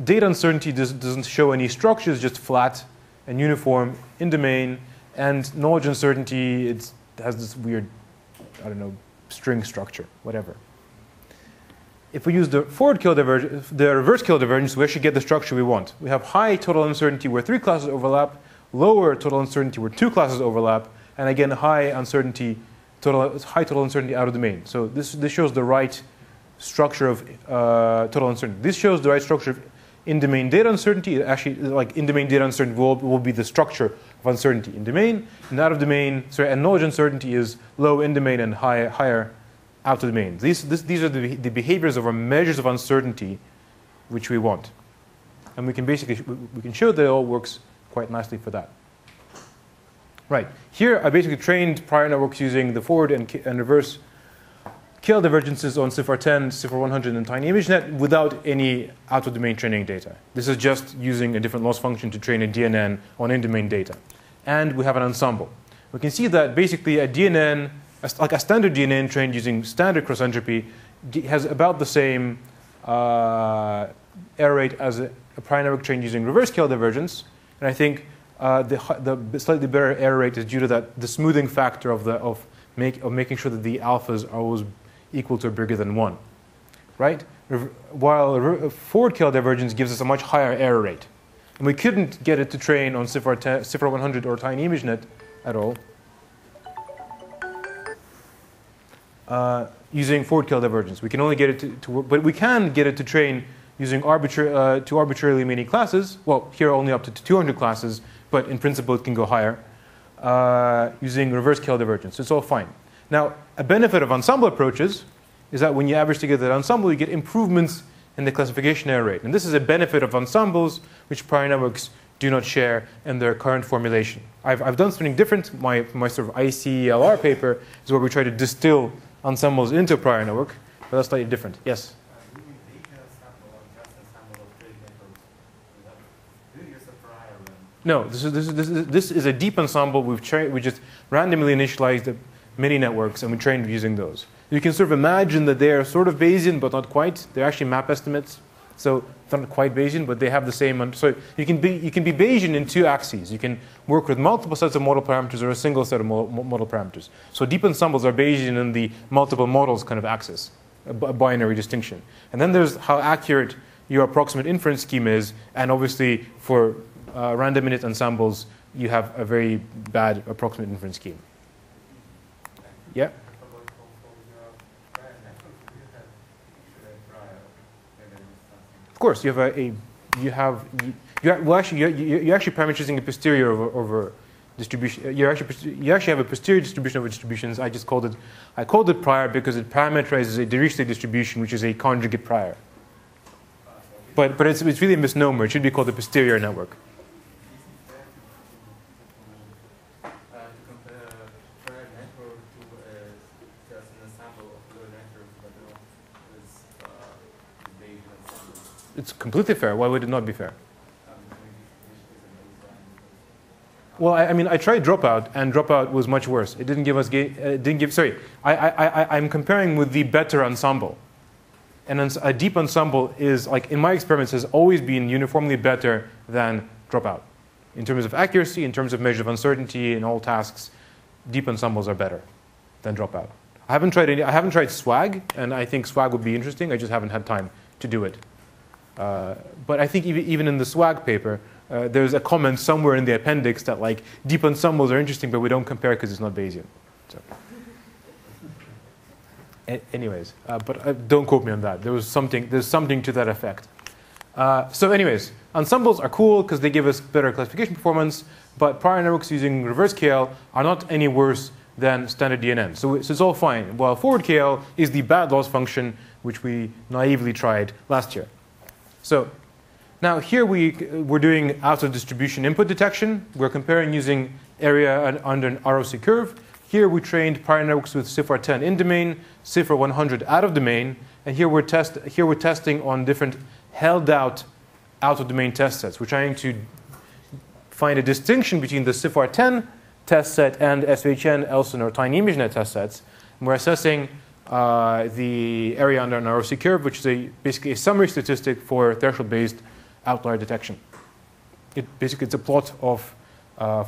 Data uncertainty doesn't show any structures, just flat and uniform in domain. And knowledge uncertainty, it has this weird, I don't know, string structure, whatever. If we use the forward Kl divergence, the reverse Kl divergence, we actually get the structure we want. We have high total uncertainty where 3 classes overlap, lower total uncertainty where 2 classes overlap, and again high total uncertainty out of domain. So this shows the right structure of total uncertainty. This shows the right structure of in-domain data uncertainty. Actually, like in-domain data uncertainty will be the structure of uncertainty in domain, and out of domain. Sorry, and knowledge uncertainty is low in domain and higher out of domain. These are the behaviors of our measures of uncertainty, which we want, and we can show that it all works quite nicely for that. Right here, I basically trained prior networks using the forward and reverse Kl divergences on CIFAR-10, CIFAR-100, and Tiny ImageNet without any out-of-domain training data. This is just using a different loss function to train a DNN on in-domain data. And we have an ensemble. We can see that basically a DNN, like a standard DNN trained using standard cross-entropy, has about the same error rate as a prior network trained using reverse Kl divergence. And I think the slightly better error rate is due to the smoothing factor of making sure that the alphas are always equal to or bigger than 1, right? While forward Kl divergence gives us a much higher error rate. And we couldn't get it to train on CIFAR-100 or Tiny ImageNet at all using forward Kl divergence. We can only get it to work, but we can get it to train using arbitrarily many classes. Well, here only up to 200 classes, but in principle it can go higher using reverse Kl divergence. So it's all fine. Now, a benefit of ensemble approaches is that when you average together that ensemble, you get improvements in the classification error rate. And this is a benefit of ensembles, which prior networks do not share in their current formulation. I've done something different. My sort of ICLR paper is where we try to distill ensembles into a prior network, but that's slightly different. Yes? Do you use data sample or just ensemble of trade networks? Do you use a prior one? No, this is a deep ensemble. We just randomly initialized many networks, and we trained using those. You can sort of imagine that they are sort of Bayesian, but not quite. They're actually map estimates, so they're not quite Bayesian, but they have the same. So you can be Bayesian in 2 axes. You can work with multiple sets of model parameters or a single set of model parameters. So deep ensembles are Bayesian in the multiple models kind of axis, a binary distinction. And then there's how accurate your approximate inference scheme is, and obviously for random init ensembles, you have a very bad approximate inference scheme. Yeah. Of course, you have you're actually parameterizing a posterior over distribution. You actually have a posterior distribution over distributions. I called it prior because it parameterizes a Dirichlet distribution, which is a conjugate prior. But it's really a misnomer. It should be called a posterior network. It's completely fair. Why would it not be fair? Well, I mean, I tried dropout, and dropout was much worse. It didn't give us. I'm comparing with the better ensemble, and a deep ensemble is, like in my experiments, has always been uniformly better than dropout in terms of accuracy, in terms of measure of uncertainty in all tasks. Deep ensembles are better than dropout. I haven't tried swag, and I think swag would be interesting. I just haven't had time to do it. But I think even in the swag paper, there's a comment somewhere in the appendix that like deep ensembles are interesting, but we don't compare because it's not Bayesian. So. Anyways, but don't quote me on that. There's something to that effect. So anyways, ensembles are cool because they give us better classification performance, but prior networks using reverse Kl are not any worse than standard DNN. So it's all fine. While forward Kl is the bad loss function, which we naively tried last year. So now here we're doing out of distribution input detection. We're comparing using area under an ROC curve Here we trained prior networks with CIFAR-10 in domain, CIFAR-100 out of domain, and here we're testing on different held out of domain test sets. We're trying to find a distinction between the CIFAR-10 test set and SVHN, Elson, or tiny ImageNet test sets. And we're assessing the area under an ROC curve, which is basically a summary statistic for threshold-based outlier detection. It's a plot of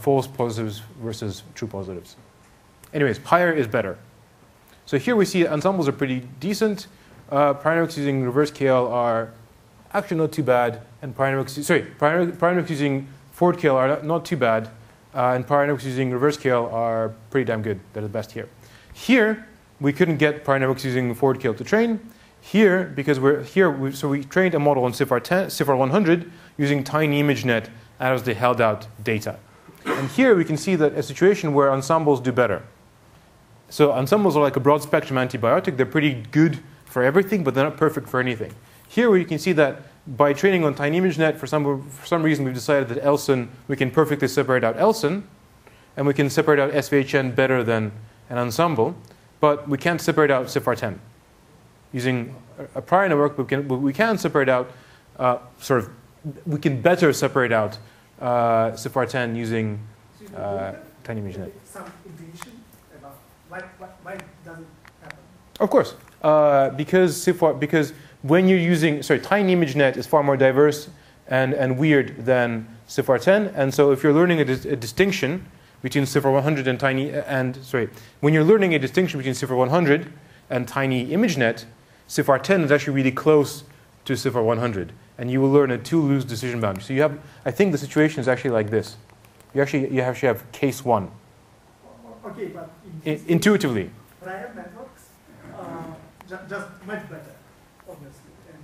false positives versus true positives. Anyways, higher is better. So here we see ensembles are pretty decent. Prior networks using reverse KL are actually not too bad, and prior networks using forward KL are not too bad, and prior networks using reverse KL are pretty damn good. They're the best here. Here, we couldn't get prior networks using forward KL to train. Here, because we trained a model on CIFAR-100 using tiny ImageNet as the held out data. And here we can see that a situation where ensembles do better. So ensembles are like a broad spectrum antibiotic. They're pretty good for everything, but they're not perfect for anything. Here you can see that by training on tiny ImageNet, for some reason we've decided that Elson, we can perfectly separate out Elson, and we can separate out SVHN better than an ensemble, but we can't separate out CIFAR-10. Using a prior network, we can separate out, we can better separate out CIFAR-10 using tiny ImageNet. Some intuition about why doesn't happen? Of course, because when you're using, tiny ImageNet is far more diverse and weird than CIFAR-10, and so if you're learning a distinction between CIFAR-100 and when you're learning a distinction between CIFAR-100 and tiny ImageNet, CIFAR-10 is actually really close to CIFAR-100, and you will learn a two loose decision boundary. So you have, I think the situation is actually like this. You actually have case one. Okay, but intuitively. Prior networks just much better, obviously, and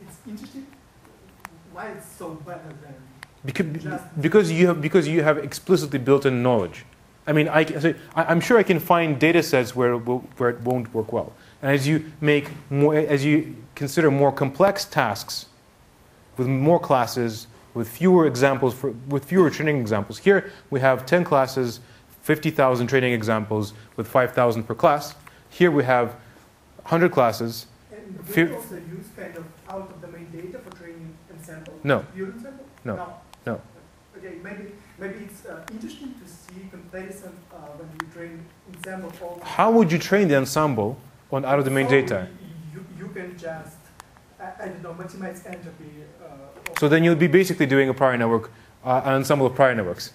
it's interesting why it's so better than because you have explicitly built-in knowledge. I mean, I'm sure I can find data sets where it won't work well. And as you consider more complex tasks with more classes, with fewer examples, with fewer training examples. Here we have 10 classes, 50,000 training examples with 5,000 per class. Here we have 100 classes. And do you also use kind of out-of-domain data for training ensemble? No. Pure ensemble? No. Okay, maybe it's interesting to see comparison when you train ensemble. How would you train the ensemble on out-of-domain data? You can just, I don't know, maximize entropy. So then you'll be basically doing a prior network, an ensemble of prior networks.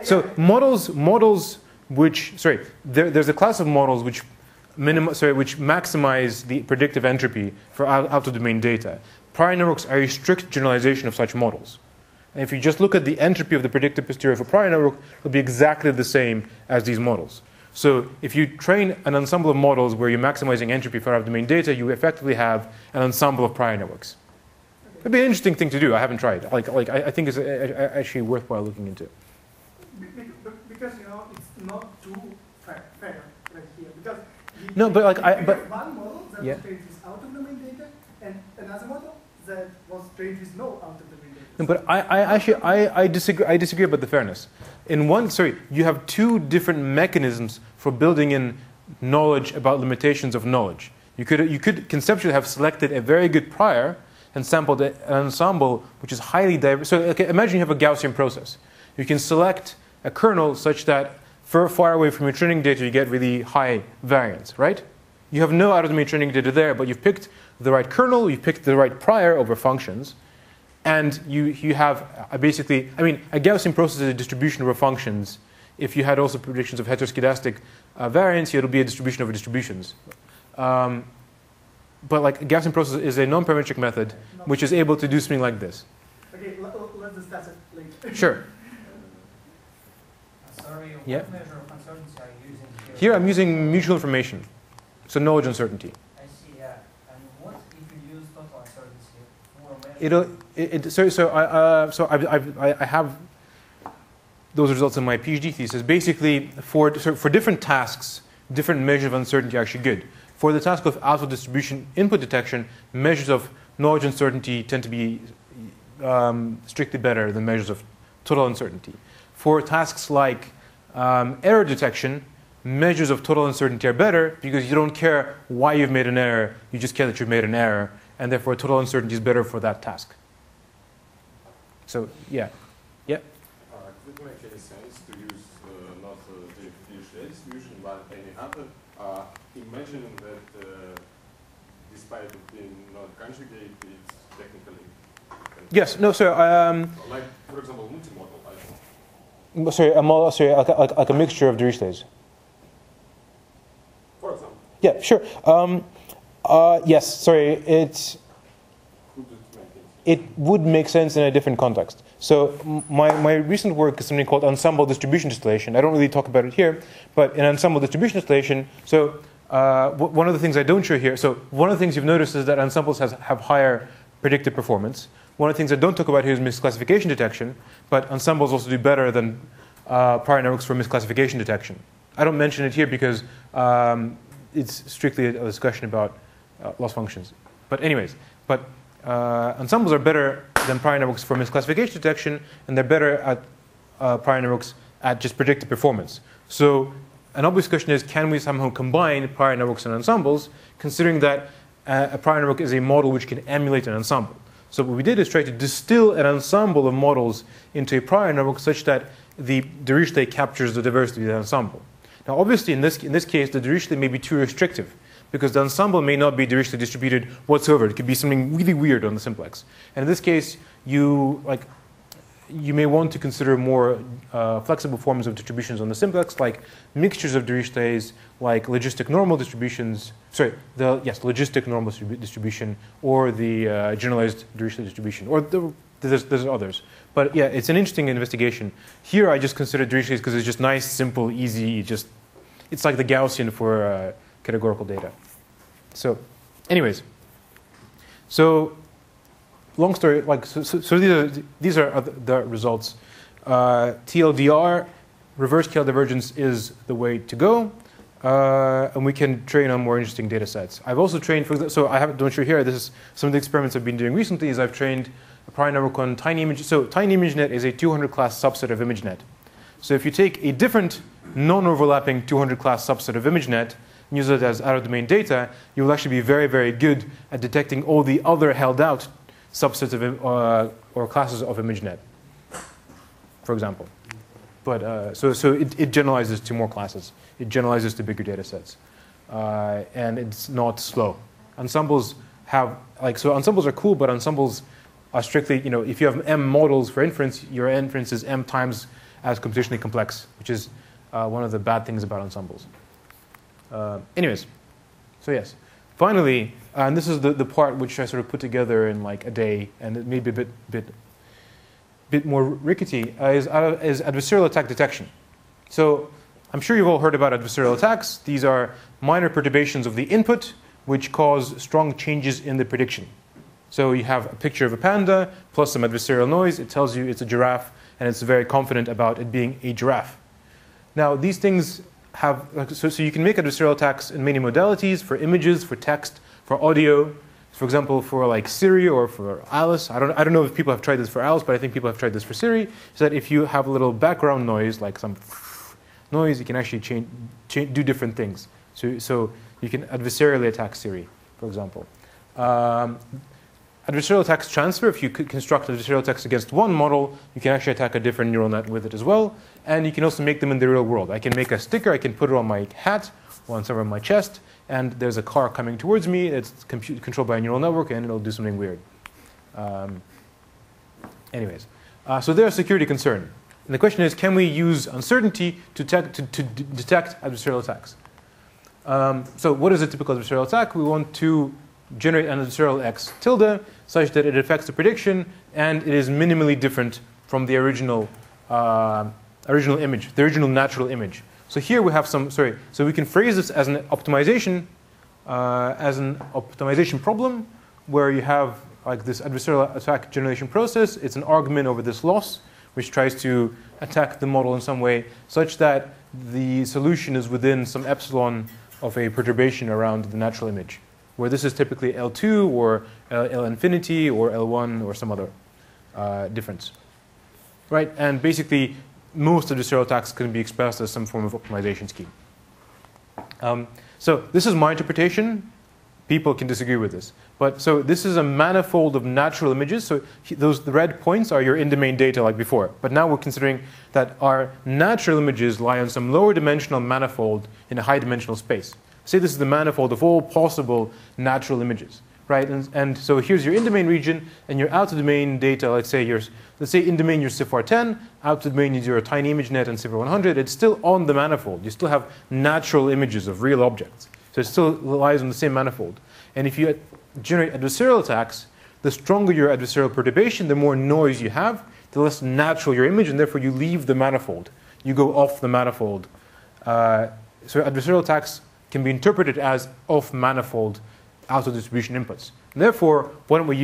So models which, there's a class of models which maximize the predictive entropy for out-of-domain data. Prior networks are a strict generalization of such models. And if you just look at the entropy of the predictive posterior for prior network, it'll be exactly the same as these models. So if you train an ensemble of models where you're maximizing entropy for out-of-domain data, you effectively have an ensemble of prior networks. It'd be an interesting thing to do. I haven't tried. I think it's actually worthwhile looking into. Because it's not too fair right here. Because one model that was trained with out-of-domain data, and another model that was trained with no out-of-domain data. No, but I disagree about the fairness. You have two different mechanisms for building in knowledge about limitations of knowledge. You could conceptually have selected a very good prior and sampled an ensemble which is highly diverse. So imagine you have a Gaussian process. You can select a kernel such that far away from your training data you get really high variance, right? You have no out-of-domain training data there, but you've picked the right kernel, you've picked the right prior over functions, and you have a Gaussian process is a distribution over functions. If you had also predictions of heteroscedastic variance, it'll be a distribution over distributions. But a Gaussian process is a non-parametric method which is able to do something like this. Okay, let's discuss it later. Sure. Sorry, Yeah. what measure of uncertainty are you using here? Here I'm using mutual information, so knowledge uncertainty. I see, yeah. And what if you use total uncertainty? I have those results in my PhD thesis. Basically, for different tasks, different measures of uncertainty are actually good. For the task of alpha distribution input detection, measures of knowledge uncertainty tend to be strictly better than measures of total uncertainty. For tasks like error detection, measures of total uncertainty are better because you don't care why you've made an error, you just care that you've made an error, and therefore total uncertainty is better for that task. So, yeah. Yeah? Does it make any sense to use not the Dirichlet distribution, but any other, imagining that despite it being not conjugate, it's technically... Yes, no, so... like, for example, multimodal, I think. Sorry, like a mixture of Dirichlet's. For example. Yeah, sure. Yes, sorry, it would make sense in a different context. So my recent work is something called ensemble distribution distillation. I don't really talk about it here, but in ensemble distribution distillation, so one of the things I don't show here, so one of the things you've noticed is that ensembles have higher predictive performance. One of the things I don't talk about here is misclassification detection, but ensembles also do better than prior networks for misclassification detection. I don't mention it here because it's strictly a discussion about loss functions. But anyways, ensembles are better than prior networks for misclassification detection, and they're better at prior networks at just predictive performance. So an obvious question is, can we somehow combine prior networks and ensembles, considering that a prior network is a model which can emulate an ensemble? So what we did is try to distill an ensemble of models into a prior network such that the Dirichlet captures the diversity of the ensemble. Now, obviously, in this case, the Dirichlet may be too restrictive, because the ensemble may not be Dirichlet distributed whatsoever. It could be something really weird on the simplex. And in this case, you may want to consider more flexible forms of distributions on the simplex, like mixtures of Dirichlets, like logistic normal distributions. Sorry, logistic normal distribution, or the generalized Dirichlet distribution, or there's others. But yeah, it's an interesting investigation. Here, I just consider Dirichlet because it's just nice, simple, easy. It's like the Gaussian for categorical data. So, anyways, so long story. So these are the results. TLDR, reverse Kl divergence is the way to go, and we can train on more interesting data sets. I've also trained, so I don't show here. This is some of the experiments I've been doing recently. Is I've trained a prior network on tiny image. So tiny ImageNet is a 200 class subset of ImageNet. So if you take a different non-overlapping 200 class subset of ImageNet and use it as out-of-domain data, you will actually be very, very good at detecting all the other held-out subsets of or classes of ImageNet, for example. But so it generalizes to more classes. It generalizes to bigger data sets, and it's not slow. Ensembles have ensembles are cool, but ensembles are strictly, if you have m models for inference, your inference is m times as computationally complex, which is one of the bad things about ensembles. Anyways, so yes. Finally, and this is the part which I sort of put together in like a day, and it may be a bit more rickety, is adversarial attack detection. So I'm sure you've all heard about adversarial attacks. These are minor perturbations of the input which cause strong changes in the prediction. So you have a picture of a panda plus some adversarial noise. It tells you it's a giraffe, and it's very confident about it being a giraffe. Now, these things have, so you can make adversarial attacks in many modalities, for images, for text, for audio. For example, for like Siri or for Alice. I don't know if people have tried this for Alice, but I think people have tried this for Siri. Is that if you have a little background noise, like some noise, you can actually do different things. So you can adversarially attack Siri, for example. Adversarial attacks transfer. If you could construct adversarial attacks against one model, you can actually attack a different neural net with it as well. And you can also make them in the real world. I can make a sticker. I can put it on my hat or on somewhere on my chest. And there's a car coming towards me. It's controlled by a neural network, and it'll do something weird. Anyways, so they're a security concern. And the question is, can we use uncertainty to detect adversarial attacks? So what is a typical adversarial attack? We want to generate an adversarial x tilde such that it affects the prediction, and it is minimally different from the original image, the original natural image. So here we have so we can phrase this as an optimization problem where you have like this adversarial attack generation process. It's an argument over this loss, which tries to attack the model in some way such that the solution is within some epsilon of a perturbation around the natural image, where this is typically L2 or L infinity or L1 or some other difference. Right? And basically, most adversarial attacks can be expressed as some form of optimization scheme. So this is my interpretation. People can disagree with this. But so this is a manifold of natural images. So the red points are your in-domain data like before. But now we're considering that our natural images lie on some lower dimensional manifold in a high dimensional space. Say this is the manifold of all possible natural images, right? And so here's your in-domain region and your out-of-domain data. Let's say in-domain you're CIFAR-10, out-of-domain is your tiny ImageNet and CIFAR-100. It's still on the manifold. You still have natural images of real objects. So it still lies on the same manifold. And if you generate adversarial attacks, the stronger your adversarial perturbation, the more noise you have, the less natural your image, and therefore you leave the manifold. You go off the manifold. So adversarial attacks can be interpreted as off-manifold out-of-distribution inputs. And therefore, why don't we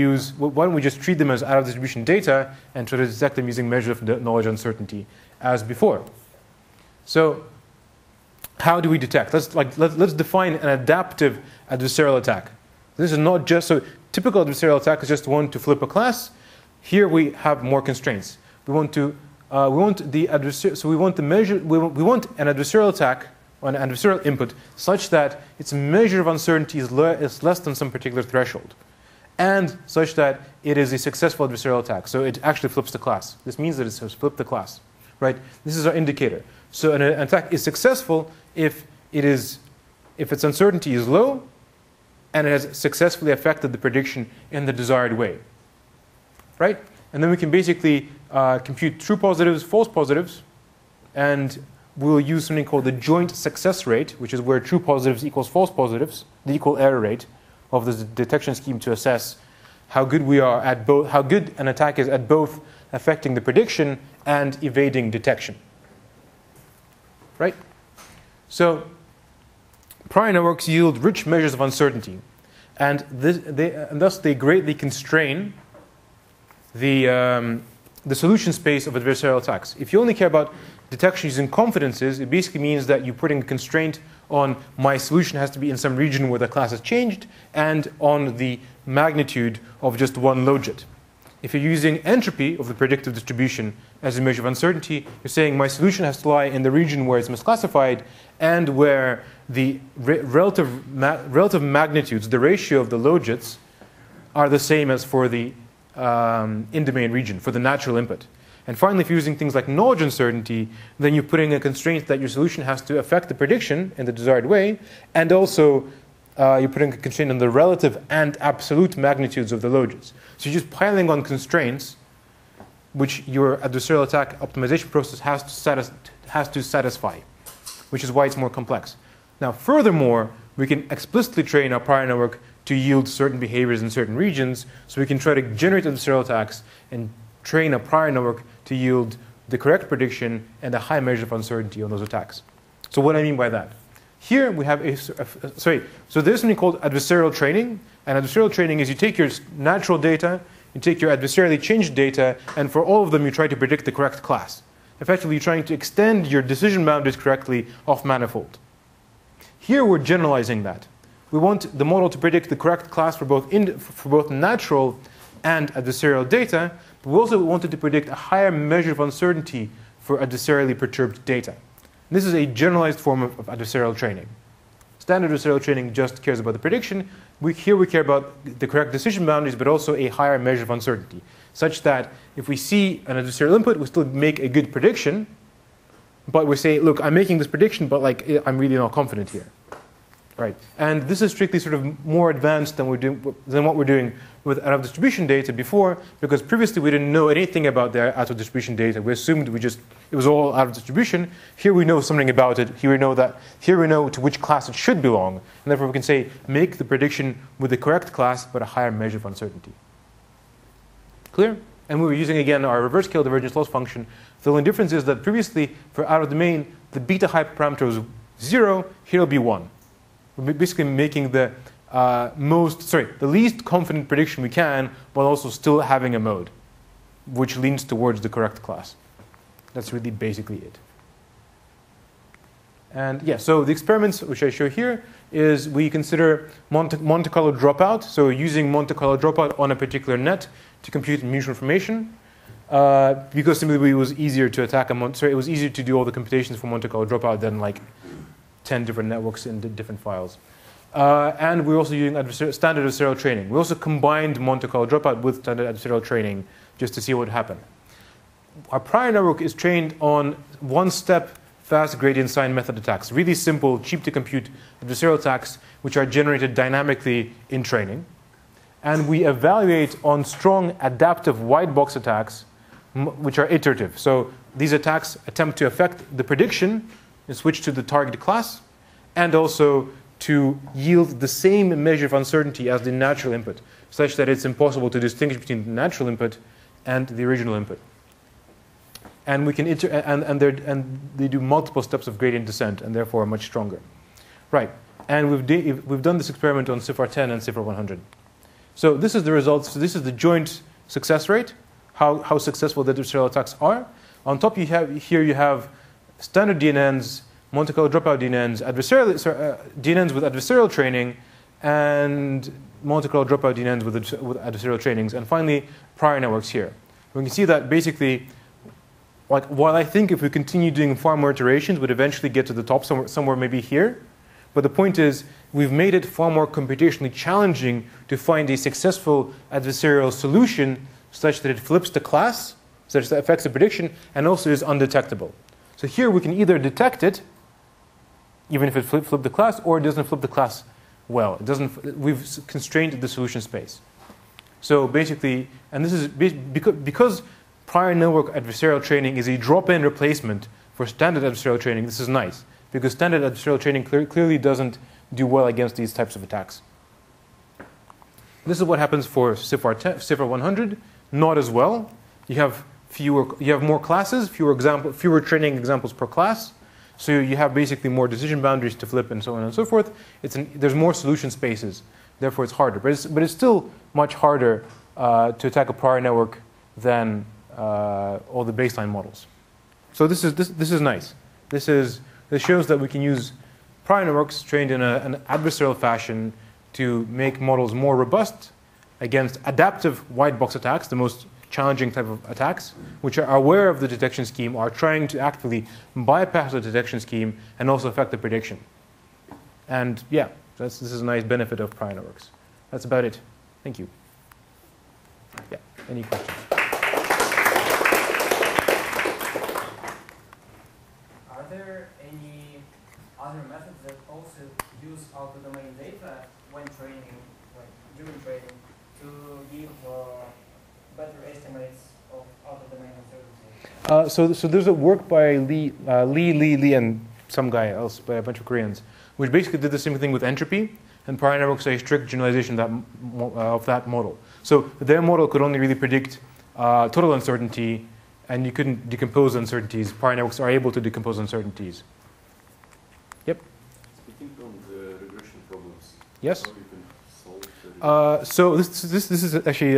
just treat them as out-of-distribution data and try to detect them using measure of knowledge uncertainty as before. So how do we detect? Let's define an adaptive adversarial attack. This is not just so typical adversarial attack is just one to flip a class. Here we have more constraints. We want an adversarial attack on an adversarial input such that its measure of uncertainty is less than some particular threshold, and such that it is a successful adversarial attack. So it actually flips the class. This means that it has flipped the class, right? This is our indicator. So an attack is successful if its uncertainty is low and it has successfully affected the prediction in the desired way, right? And then we can basically compute true positives, false positives, and we'll use something called the joint success rate, which is where true positives equals false positives, the equal error rate of the detection scheme to assess how good we are at both, how good an attack is at both affecting the prediction and evading detection, right? So prior networks yield rich measures of uncertainty, and thus they greatly constrain the solution space of adversarial attacks. If you only care about detection using confidences, it basically means that you're putting a constraint on my solution has to be in some region where the class has changed and on the magnitude of just one logit. If you're using entropy of the predictive distribution as a measure of uncertainty, you're saying my solution has to lie in the region where it's misclassified and where the relative magnitudes, the ratio of the logits, are the same as for the in-domain region, for the natural input. And finally, if you're using things like knowledge uncertainty, then you're putting a constraint that your solution has to affect the prediction in the desired way, and also you're putting a constraint on the relative and absolute magnitudes of the logits. So you're just piling on constraints which your adversarial attack optimization process has to satisfy, which is why it's more complex. Now, furthermore, we can explicitly train our prior network to yield certain behaviors in certain regions, so we can try to generate adversarial attacks and train a prior network to yield the correct prediction and a high measure of uncertainty on those attacks. So what do I mean by that? Here we have so there's something called adversarial training. And adversarial training is you take your natural data, you take your adversarially changed data, and for all of them you try to predict the correct class. Effectively, you're trying to extend your decision boundaries correctly off manifold. Here we're generalizing that. We want the model to predict the correct class for both natural and adversarial data, but we also wanted to predict a higher measure of uncertainty for adversarially perturbed data. This is a generalized form of adversarial training. Standard adversarial training just cares about the prediction. Here we care about the correct decision boundaries, but also a higher measure of uncertainty, such that if we see an adversarial input, we still make a good prediction, but we say, look, I'm making this prediction, but I'm really not confident here. Right. And this is strictly sort of more advanced than what we're doing with out-of-distribution data before, because previously we didn't know anything about the out-of-distribution data. We assumed it was all out-of-distribution. Here we know something about it. Here we know to which class it should belong. And therefore we can say, make the prediction with the correct class, but a higher measure of uncertainty. Clear? And we were using, again, our reverse Kl divergence loss function. The only difference is that previously, for out-of-domain, the beta hyperparameter was 0. Here it'll be 1. We're basically making the least confident prediction we can, while also still having a mode, which leans towards the correct class. That's really basically it. And yeah, so the experiments which I show here is we consider Monte-Carlo Dropout, so using Monte-Carlo Dropout on a particular net to compute mutual information. because simply it was easier to attack it was easier to do all the computations for Monte-Carlo Dropout than like 10 different networks in different files. And we're also using standard adversarial training. We also combined Monte-Carlo Dropout with standard adversarial training just to see what would happen. Our prior network is trained on one-step fast gradient sign method attacks, really simple, cheap to compute adversarial attacks which are generated dynamically in training. And we evaluate on strong adaptive whitebox attacks which are iterative. So these attacks attempt to affect the prediction and switch to the target class, and also to yield the same measure of uncertainty as the natural input, such that it's impossible to distinguish between the natural input and the original input. And we can and they do multiple steps of gradient descent, and therefore are much stronger. Right. And we've done this experiment on CIFAR-10 and CIFAR-100. So this is the results. So this is the joint success rate, how successful the adversarial attacks are. On top you have standard DNNs, Monte-Carlo Dropout DNNs, DNNs with adversarial training, and Monte-Carlo Dropout DNNs with adversarial trainings, and finally prior networks here. We can see that basically, like, while I think if we continue doing far more iterations, we'd eventually get to the top somewhere maybe here. But the point is, we've made it far more computationally challenging to find a successful adversarial solution such that it flips the class, such that it affects the prediction, and also is undetectable. So here we can either detect it, even if it flipped the class, or it doesn't flip the class well. It doesn't. We've constrained the solution space. So basically, and this is because prior network adversarial training is a drop-in replacement for standard adversarial training. This is nice, because standard adversarial training clearly doesn't do well against these types of attacks. This is what happens for CIFAR-100. Not as well. You have more classes, fewer training examples per class. So you have basically more decision boundaries to flip, and so on and so forth. There's more solution spaces. Therefore, it's harder. But it's still much harder to attack a prior network than all the baseline models. So this is nice. This shows that we can use prior networks trained in an adversarial fashion to make models more robust against adaptive white box attacks, the most challenging type of attacks, which are aware of the detection scheme, are trying to actively bypass the detection scheme and also affect the prediction. And yeah, this is a nice benefit of prior networks. That's about it. Thank you. Yeah, any questions? Are there any other methods that also use out-of-domain data when training, like during training, to give better estimates of out-of-domain uncertainty? So there's a work by Lee, and some guy else, by a bunch of Koreans, which basically did the same thing with entropy, and prior networks are a strict generalization of that model. So their model could only really predict total uncertainty, and you couldn't decompose uncertainties. Prior networks are able to decompose uncertainties. Yep. Speaking from the regression problems, yes. how you can solve So this is actually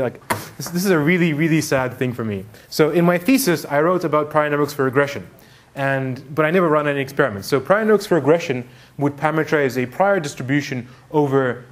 this is a really sad thing for me. So in my thesis, I wrote about prior networks for regression, but I never ran any experiments. So prior networks for regression would parameterize a prior distribution over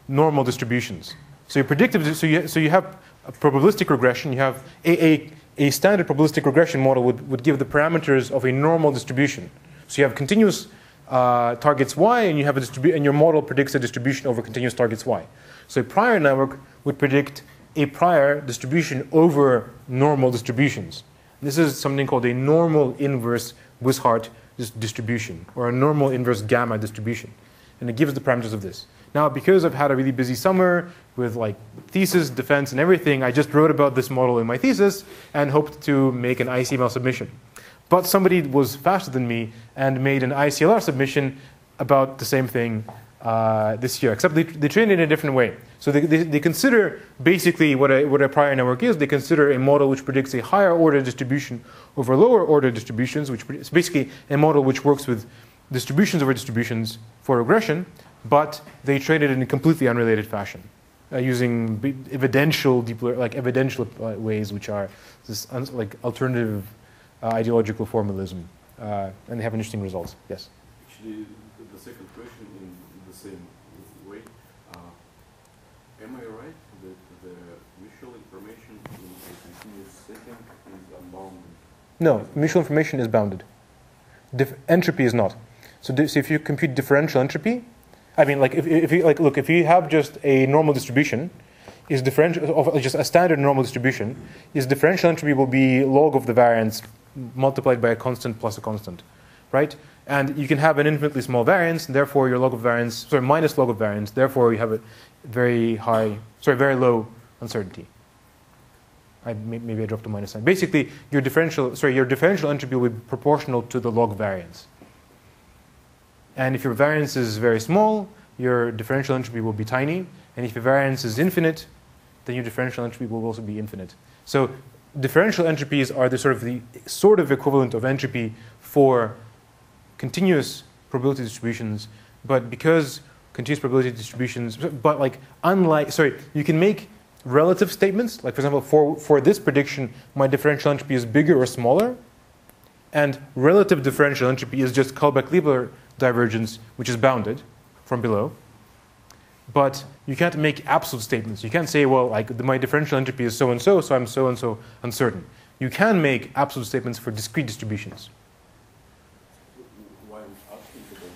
normal distributions. So you predictive. So you have a probabilistic regression. You have a standard probabilistic regression model would give the parameters of a normal distribution. So you have continuous targets y, and you have and your model predicts a distribution over continuous targets y. So a prior network would predict a prior distribution over normal distributions. This is something called a normal inverse Wishart distribution, or a normal inverse gamma distribution. And it gives the parameters of this. Now, because I've had a really busy summer with like thesis, defense, and everything, I just wrote about this model in my thesis and hoped to make an ICML submission. But somebody was faster than me and made an ICLR submission about the same thing this year, except they trained it in a different way. So they consider basically what a prior network is. They consider a model which predicts a higher order distribution over lower order distributions, which is basically a model which works with distributions over distributions for regression, but they train it in a completely unrelated fashion, using evidential ways, which are this like alternative ideological formalism, and they have interesting results. Yes. Actually, the second question in the same way. Am I right that the visual information in continuous setting is unbounded. No, mutual information is bounded. Entropy is not. So if you compute differential entropy, I mean, like if you like look, if you have just a normal distribution, is differential of just a standard normal distribution, is differential entropy will be log of the variance multiplied by a constant plus a constant, right? And you can have an infinitely small variance, and therefore your log of variance, minus log of variance, therefore you have a very low uncertainty. Maybe I dropped a minus sign. Basically, your differential entropy will be proportional to the log variance. And if your variance is very small, your differential entropy will be tiny. And if your variance is infinite, then your differential entropy will also be infinite. So differential entropies are the sort of equivalent of entropy for continuous probability distributions. But because continuous probability distributions, you can make relative statements. Like, for example, for this prediction, my differential entropy is bigger or smaller. And relative differential entropy is just Kl divergence, which is bounded from below. But you can't make absolute statements. You can't say, well, my differential entropy is so-and-so, so I'm so-and-so uncertain. You can make absolute statements for discrete distributions. Why I'm asking about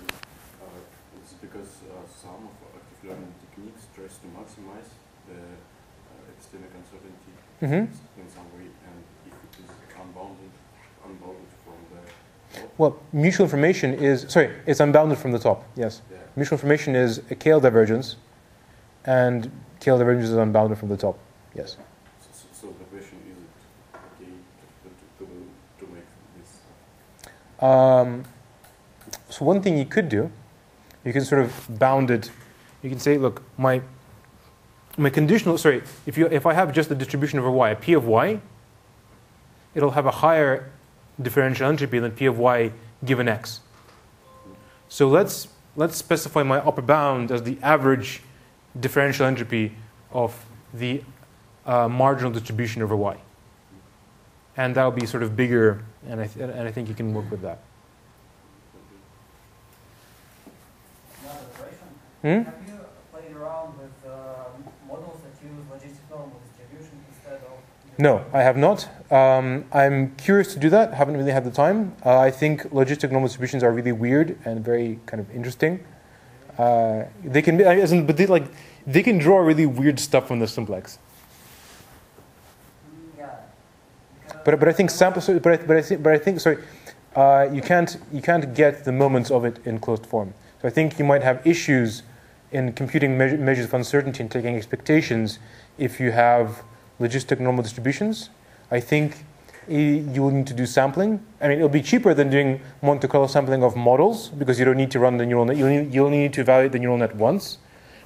this, it's because some of active learning techniques tries to maximize the epistemic uncertainty in some way, and if it is unbounded from the top. Well, mutual information it's unbounded from the top, yes. Yeah. Mutual information is a Kl divergence, and Kl divergence is unbounded from the top, yes. So the question is, okay, to make this? So one thing you could do, you can sort of bound it. You can say, look, my conditional. If I have just the distribution over y, p of y, it'll have a higher differential entropy than p of y given x. So let's specify my upper bound as the average differential entropy of the marginal distribution over y, and that'll be sort of bigger. And I think you can work with that. Another question. Hmm? Have you played around with models that use logistic normal distribution instead of? No, I have not. I'm curious to do that. Haven't really had the time. I think logistic normal distributions are really weird and very kind of interesting. They can be, they can draw really weird stuff from the simplex. Yeah. But I think you can't get the moments of it in closed form. So I think you might have issues in computing measures of uncertainty and taking expectations if you have logistic normal distributions. I think you will need to do sampling. I mean, it'll be cheaper than doing Monte-Carlo sampling of models because you don't need to run the neural net. You only need to evaluate the neural net once.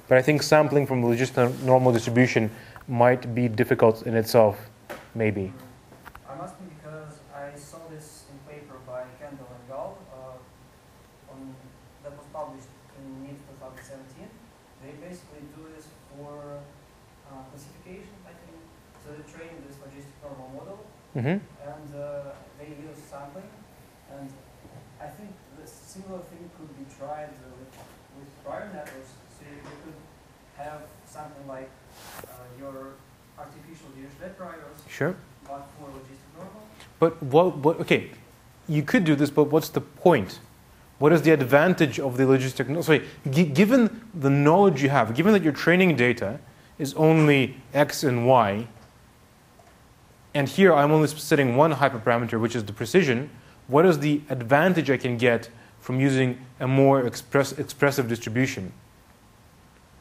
But I think sampling from the logistic normal distribution might be difficult in itself, maybe. I'm asking because I saw this in paper by Kendall and Gall that was published in mid-2017. They basically do this for classification, I think. So they train this logistic normal model, and they use sampling. And I think the similar thing could be tried with prior networks. So you could have something like your artificial Dirichlet priors, Sure. but for logistic normal. But okay, you could do this, but what's the point? What is the advantage of the logistic? Given the knowledge you have, given that your training data is only x and y, and here I'm only setting one hyperparameter, which is the precision, what is the advantage I can get from using a more expressive distribution?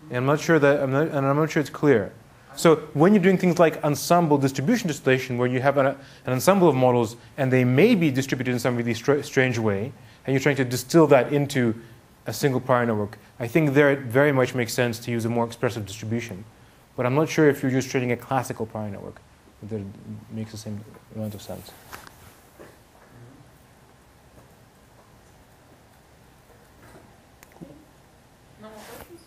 And I'm not sure it's clear. So when you're doing things like ensemble distribution distillation, where you have an ensemble of models and they may be distributed in some really strange way, and you're trying to distill that into a single prior network, I think there it very much makes sense to use a more expressive distribution. But I'm not sure if you're just treating a classical prior network, that it makes the same amount of sense. No more questions?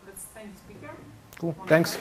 Let's thank the speaker. Cool. Thanks.